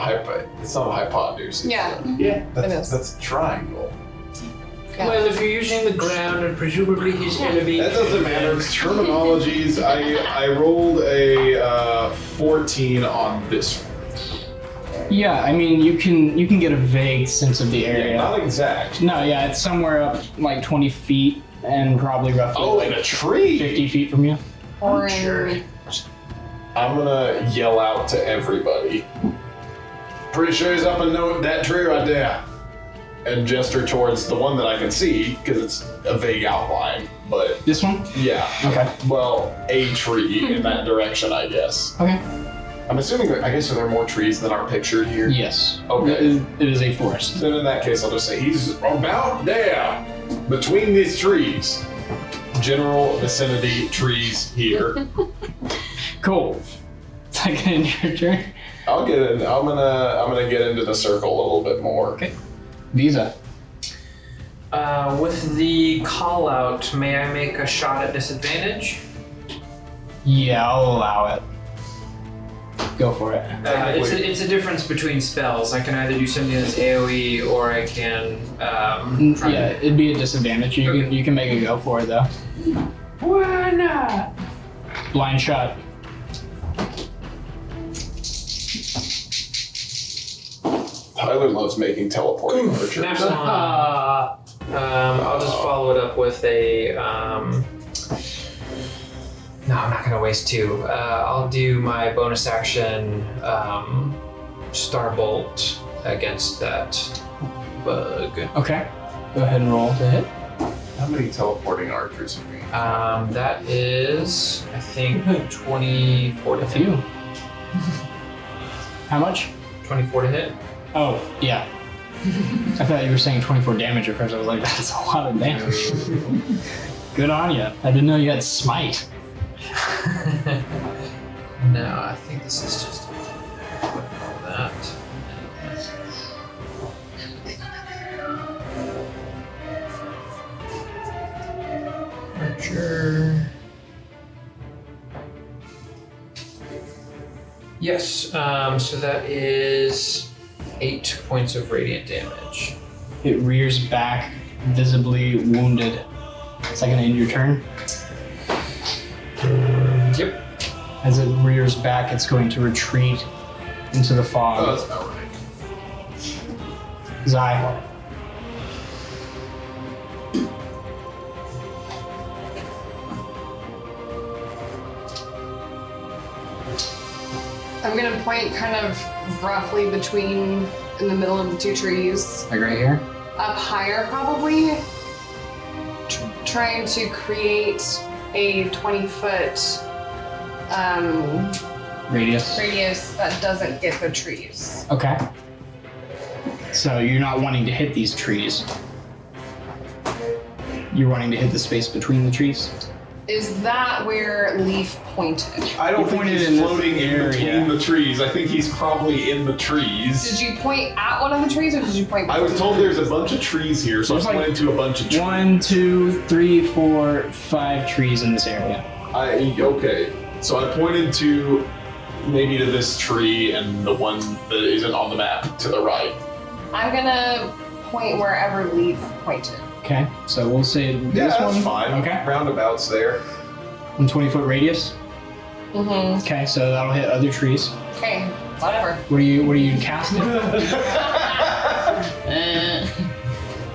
It's not a hypotenuse. Yeah. That's a triangle. Yeah. Well, if you're using the ground and presumably his elevation. That doesn't matter. It's terminologies. I rolled a 14 on this one. Yeah, I mean you can get a vague sense of the area. Yeah, not exact. No, yeah, it's somewhere up like 20 feet and probably roughly in a tree. 50 feet from you. Or I'm gonna yell out to everybody. Pretty sure he's up in that tree right there. And gesture towards the one that I can see, because it's a vague outline. But This one? yeah. Okay. Well, a tree in that direction, I guess. Okay. I'm assuming I guess there are more trees than are pictured here. Yes. Okay. It is a forest. Then in that case, I'll just say he's about there, between these trees. General vicinity trees here. Cool. Second your turn. I'll get in. I'm gonna get into the circle a little bit more. Okay. Visa. With the call out, may I make a shot at disadvantage? Yeah, I'll allow it. Go for it. It's a difference between spells. I can either do something that's AoE or I can. Yeah, it'd be a disadvantage. You can make a go for it though. Why not? Blind shot. Tyler loves making teleporting archers. Snap on. I'll just follow it up with a. No, I'm not gonna waste two. I'll do my bonus action Starbolt against that bug. Okay. Go ahead and roll to hit. How many teleporting archers have we? That is, I think, 24 to A hit. few. How much? 24 to hit. Oh, yeah. I thought you were saying 24 damage at first. I was like, that's a lot of damage. Good on you. I didn't know you had smite. No, I think this is just all that. Archer. Yes, so that is 8 points of radiant damage. It rears back, visibly wounded. Is that gonna end your turn? Yep. As it rears back, it's going to retreat into the Oh, fog. that's about right. Zai. I'm gonna point kind of roughly between in the middle of the two trees. Like right here? Up higher, probably. Trying to create a 20-foot Radius. radius that doesn't get the trees. Okay. So you're not wanting to hit these trees. You're wanting to hit the space between the trees? Is that where Leaf pointed? I don't He think pointed he's in this floating in area. between the trees. I think he's probably in the trees. Did you point at one of the trees or did you point? I was told there's a bunch of trees here, so There's I like pointed to a bunch of trees. 1, 2, 3, 4, 5 trees in this area. Okay. So I pointed to maybe to this tree and the one that isn't on the map to the right. I'm gonna point wherever Leaf pointed. Okay, so we'll say Yeah, this that's one. fine. Okay. Roundabouts there. 20-foot radius. Mm-hmm. Okay, so that'll hit other trees. Okay, whatever. What are you casting?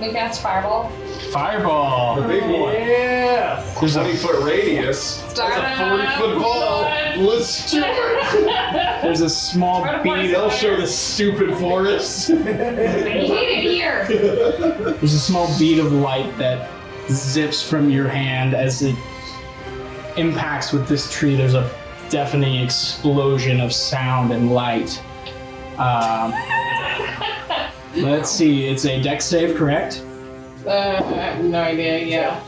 We cast Fireball. Fireball. The big one. Yeah. There's a 20-foot radius. Start That's a 40-foot ball. Let's do it. There's a small bead. They'll show the stupid forest. We hate it here. There's a small bead of light that zips from your hand as it impacts with this tree. There's a deafening explosion of sound and light. Let's see. It's a dex save, correct? I have no idea. Yeah.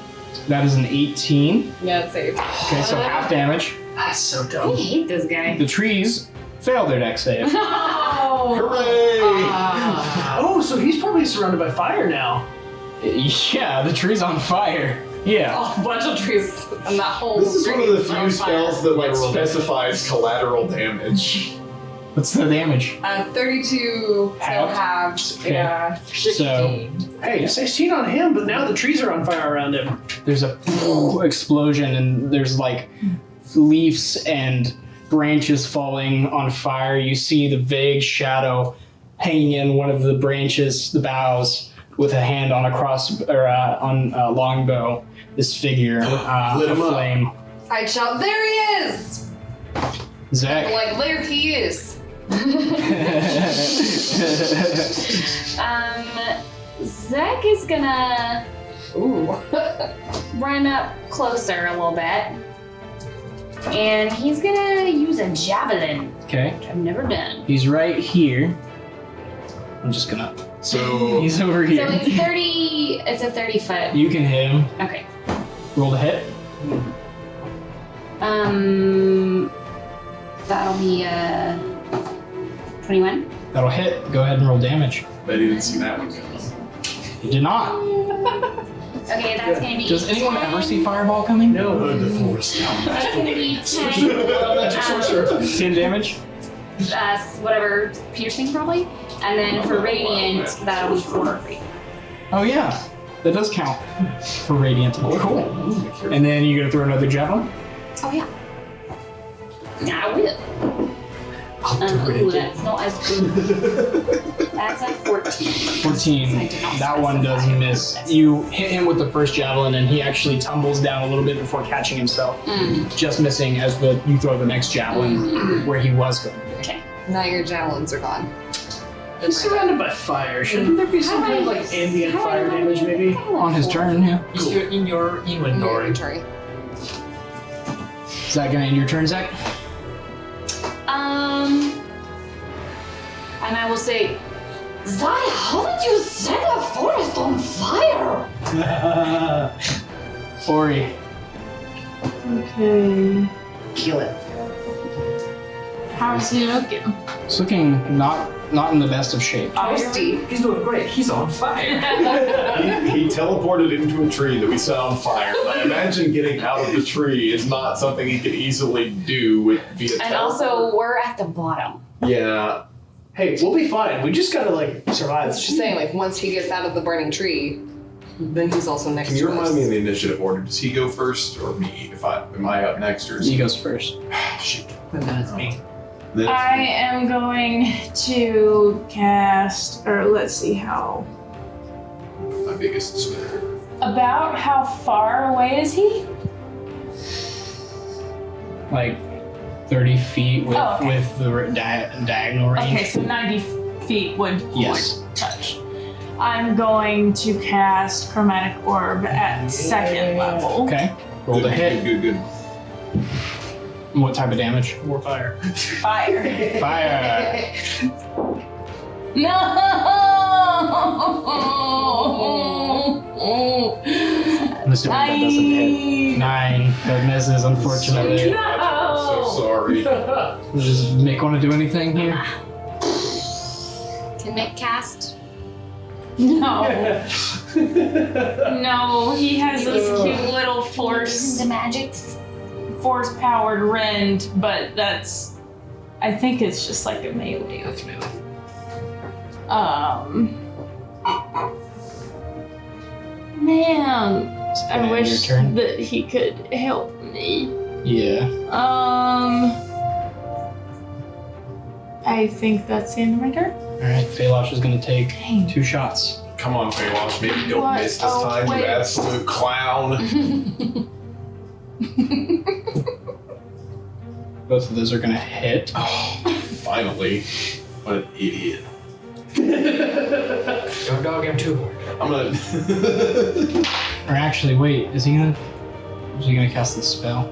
That is an 18. Yeah, it's saved. Okay, so half damage. That's so I dumb. hate this guy. The trees fail their dex save. Hooray! Oh, so he's probably surrounded by fire now. Yeah, the tree's on fire. Yeah. Oh, a bunch of trees and that whole. This is one of the street few on fire. spells that like specifies collateral damage. What's the damage? 32 still Halved? halved. Okay. Yeah. So Hey, 16 on him, but now the trees are on fire around him. there's a explosion and there's like leaves and branches falling on fire. You see the vague shadow hanging in one of the branches, the boughs, with a hand on a cross or on a longbow. This figure, Lit him up. flame. I shout, there he is! Zach. Like, there he is. Zach is gonna run up closer a little bit. And he's gonna use a javelin, Okay, which I've never done. he's right here. I'm just gonna. So He's over So here. it's 30, it's a 30 foot. You can hit him. Okay. Roll to hit. That'll be 21. That'll hit. Go ahead and roll damage. bet he didn't see that one coming. You did not. Okay, that's gonna be. Does anyone 10. ever see Fireball coming? No. The forest down. That's gonna be 10. 10 damage? Whatever, piercing probably. And then for radiant, that'll be 4. Oh yeah, that does count for radiant. Cool. And then you're gonna throw another javelin. Oh yeah. Yeah, I will. Ooh, that's not as good. That's a 14. 14. I did not That one does specify. miss. You hit him with the first javelin, and he actually tumbles down a little bit before catching himself, just missing as you throw the next javelin where he was going. Okay. Now your javelins are gone. He's surrounded by fire. Shouldn't there be some kind of like ambient fire damage, maybe? On his turn, yeah. In your inventory. Inventory. Is that gonna end your turn, Zach? And I will say, Zaya, how did you set a forest on fire? Ori. Okay. Kill it. How's he looking? It's looking not in the best of shape. Toasty. He's doing great. He's on fire. He teleported into a tree that we set on fire. I imagine getting out of the tree is not something he could easily do via And teleport. also, we're at the bottom. Yeah. Hey, we'll be fine. We just gotta like survive. It's just saying, like, once he gets out of the burning tree, then he's also next Can to you us. remind me in the initiative order? Does he go first or me? Am I up next or is He goes first. Shoot. And then it's me. Then I am going to cast, or let's see how. my biggest sweater. About how far away is he? Like 30 feet with, Oh, okay. with the diagonal range. Okay, so 90 feet would Yes. touch. I'm going to cast Chromatic Orb at second level. Okay. Roll to hit. Good. What type of damage? More fire. Fire. Fire. No! I'm assuming that doesn't hit. 9. That misses, unfortunately. No! So sorry. Does Mick want to do anything here? Can Mick cast? No. No, he has this cute little The magics? force powered rend, but that's, I think it's just like a melee. That's melee. Man, I End wish your turn. that he could help me. Yeah. I think that's the end of my turn. Alright, Phalosh is going to take 2 shots. Come on, Feywash, maybe don't What? miss this Oh, time, wait. you absolute clown. Both of those are gonna hit. Oh, finally. What an idiot. Don't dog him too hard. I'm gonna. Or actually, wait, is he gonna cast the spell?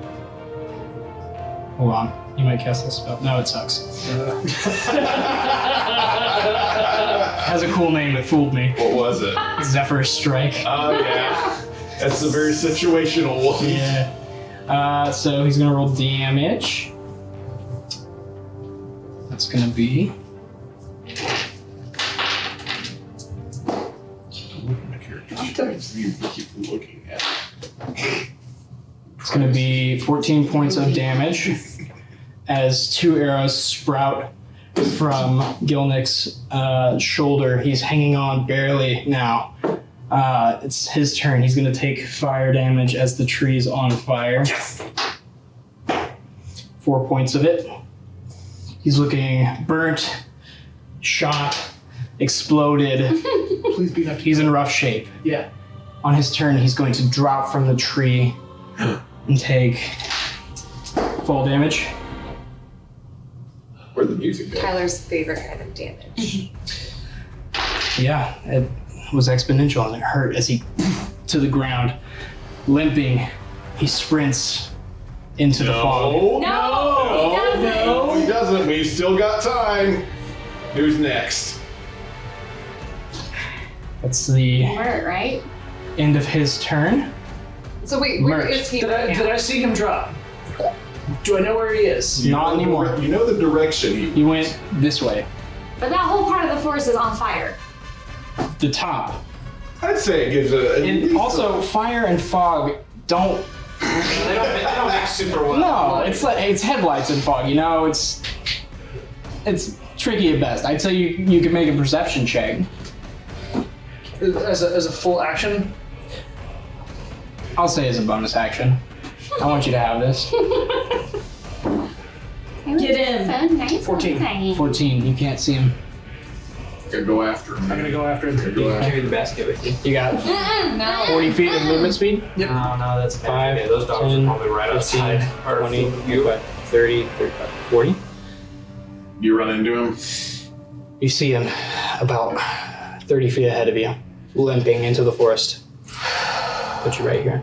Hold on, you might cast the spell. No, it sucks. Has a cool name that fooled me. What was it? Zephyr Strike. Oh, yeah. That's a very situational one. Yeah. So he's gonna roll damage. That's gonna be. Sometimes you keep looking at it. It's gonna be 14 points of damage as 2 arrows sprout from Gilnick's shoulder. He's hanging on barely now. It's his turn. He's gonna take fire damage as the tree's on fire. 4 points of it. He's looking burnt, shot, exploded. Please be not. He's in rough shape. Yeah. On his turn, he's going to drop from the tree and take full damage. Where'd the music go? Tyler's favorite kind of damage. Yeah, it was exponential and it hurt as he to the ground. Limping, he sprints into the fog. No, he doesn't. No, he doesn't. We've still got time. Who's next? That's the Mert, right? end of his turn. So wait, where Mert. is he? Did right now? I see him drop? Do I know where he is? You Not know the anymore. You know the direction He went this way. But that whole part of the forest is on fire. The top. I'd say it gives it. And also, fire and fog don't. They don't mix super well. No, it's headlights and fog. You know, it's tricky at best. I'd say you could make a perception check. As a full action? I'll say as a bonus action. I want you to have this. Get in. So nice. 14. 14. You can't see him. Gonna go after him. I'm gonna go after him. Go after Carry the basket with you. You got No. 40 feet of movement speed. Yep. No, that's a bad 5, idea. Those dogs 10, are probably right 15, outside. Or 20, you. 30, 35, 40. You run into him. You see him about 30 feet ahead of you, limping into the forest. Put you right here.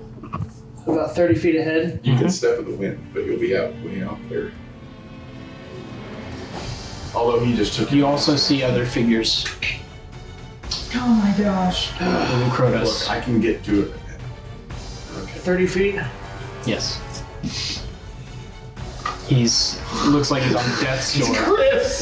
About 30 feet ahead. You can step in the wind, but you'll be way out there. Although he just took You also see other figures. Oh my gosh. Little Krotos. Look, I can get to it. Okay. 30 feet. Yes. Looks like he's on death's door. Chris!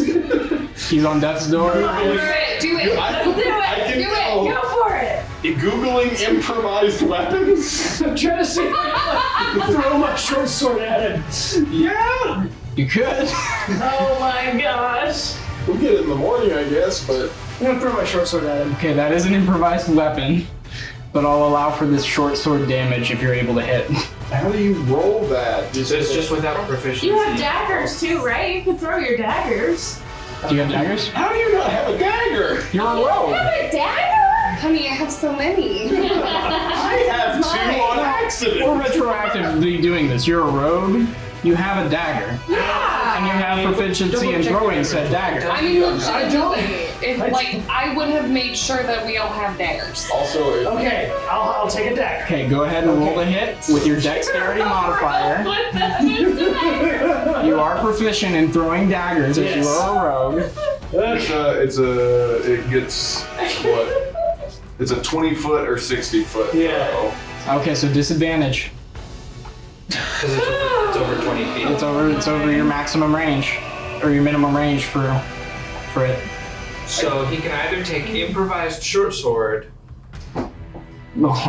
He's on death's door. Do it. Do it. I Do it. can Do it. tell. Go for it. Googling improvised weapons? I'm trying to see if I can like, throw my short sword at him. Yeah! You could. Oh my gosh. We'll get it in the morning, I guess, but I'm gonna throw my short sword at him. Okay, that is an improvised weapon, but I'll allow for this short sword damage if you're able to hit. how do you roll that? So it's just without proficiency. You have daggers too, right? You can throw your daggers. Do you have daggers? How do you not have a dagger? You're a rogue. A dagger? Honey, I have so many. I have two on accident. We're retroactively doing this. You're a rogue. You have a dagger. Yeah. And you have proficiency in throwing said dagger. I mean, I don't- I would have made sure that we all have daggers. Also, if Okay, I'll take a dagger. Okay, go ahead and roll the hit with your dexterity modifier. What the? You are proficient in throwing daggers as you Yes. are a rogue. it gets what? It's a 20-foot or 60-foot. Yeah. Okay, so disadvantage. Because it's over 20 feet. It's over your maximum range, or your minimum range for it. So he can either take improvised short sword Or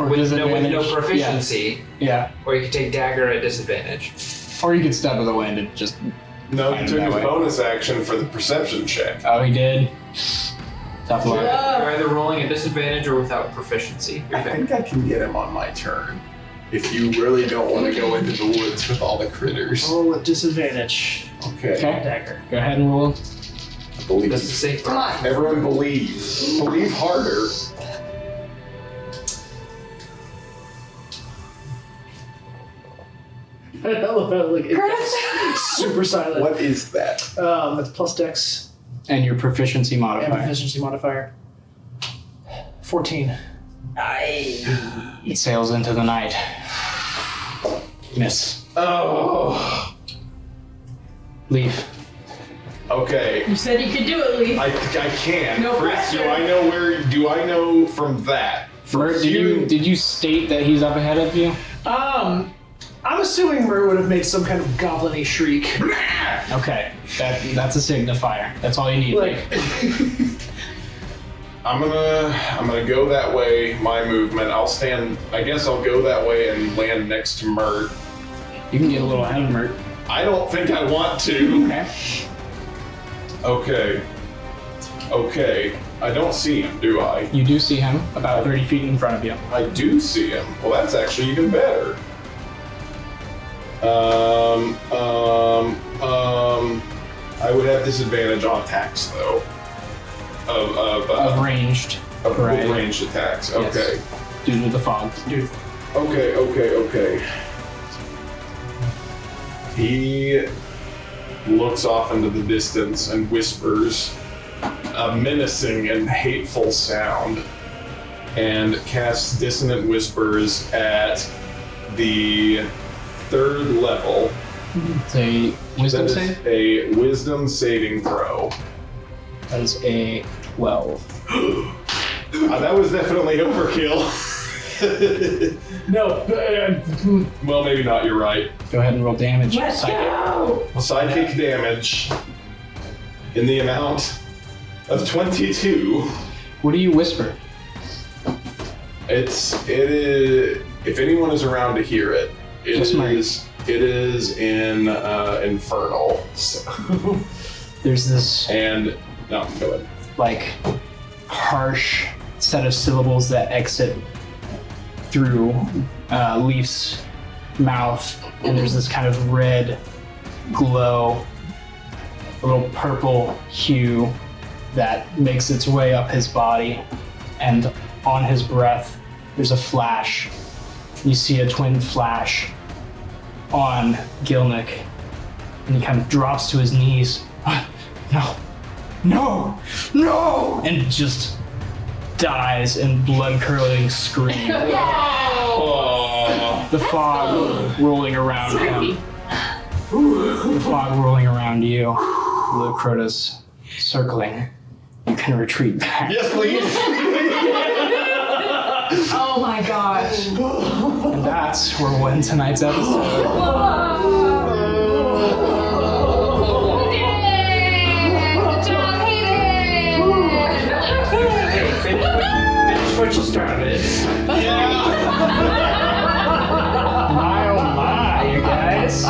with disadvantage. no proficiency, Yeah. or you can take dagger at disadvantage. Or you could step of the wind and just. No, he Find took that his way. bonus action for the perception check. Oh, he did. Tough luck. You're either rolling at disadvantage or without proficiency. Your I pick. think I can get him on my turn. If you really don't want to go into the woods with all the critters. Roll at disadvantage. Okay. Okay. Dagger. Go ahead and roll. Believe. That's the safe Come part. on. Everyone believe. Believe harder. I love how like it gets super silent. What is that? That's plus dex And your proficiency and modifier. proficiency modifier. 14. It sails into the night. Miss. Oh. Leave. Okay. You said you could do it, Lee. I can. No Chris, pressure. do I know from that? Mert, did you state that he's up ahead of you? I'm assuming Mur would have made some kind of goblin-y shriek. Okay, that's a signifier. That's all you need. Like, I'm gonna go that way, my movement. I guess I'll go that way and land next to Mert. You can get a little ahead of Mert. I don't think I want to. Okay. Okay. I don't see him, do I? You do see him about 30 feet in front of you. I do see him. Well, that's actually even better. I would have disadvantage on attacks though. Of ranged. Of right. ranged attacks. Yes. Okay. Due to the fog. Okay. He looks off into the distance and whispers a menacing and hateful sound and casts Dissonant Whispers at the 3rd level. It's a wisdom That save. is a wisdom saving throw. That is a 12. That was definitely overkill. no. Well, maybe not, you're right. Go ahead and roll damage. Let's Psychic. go! Psychic damage in the amount of 22. What do you whisper? It is. If anyone is around to hear it, Just mine. it is in Infernal. So, There's this and no, go ahead. like harsh set of syllables that exit through Leaf's mouth, and there's this kind of red glow, a little purple hue that makes its way up his body, and on his breath there's a flash. You see a twin flash on Gilnick, and he kind of drops to his knees. No, and just dies in blood-curdling scream. The fog rolling around him. The fog rolling around you. Lucrota's circling. You can retreat back. Yes, please. Oh my gosh. And that's where we'll end tonight's episode. Finish what you started. My oh my, you guys.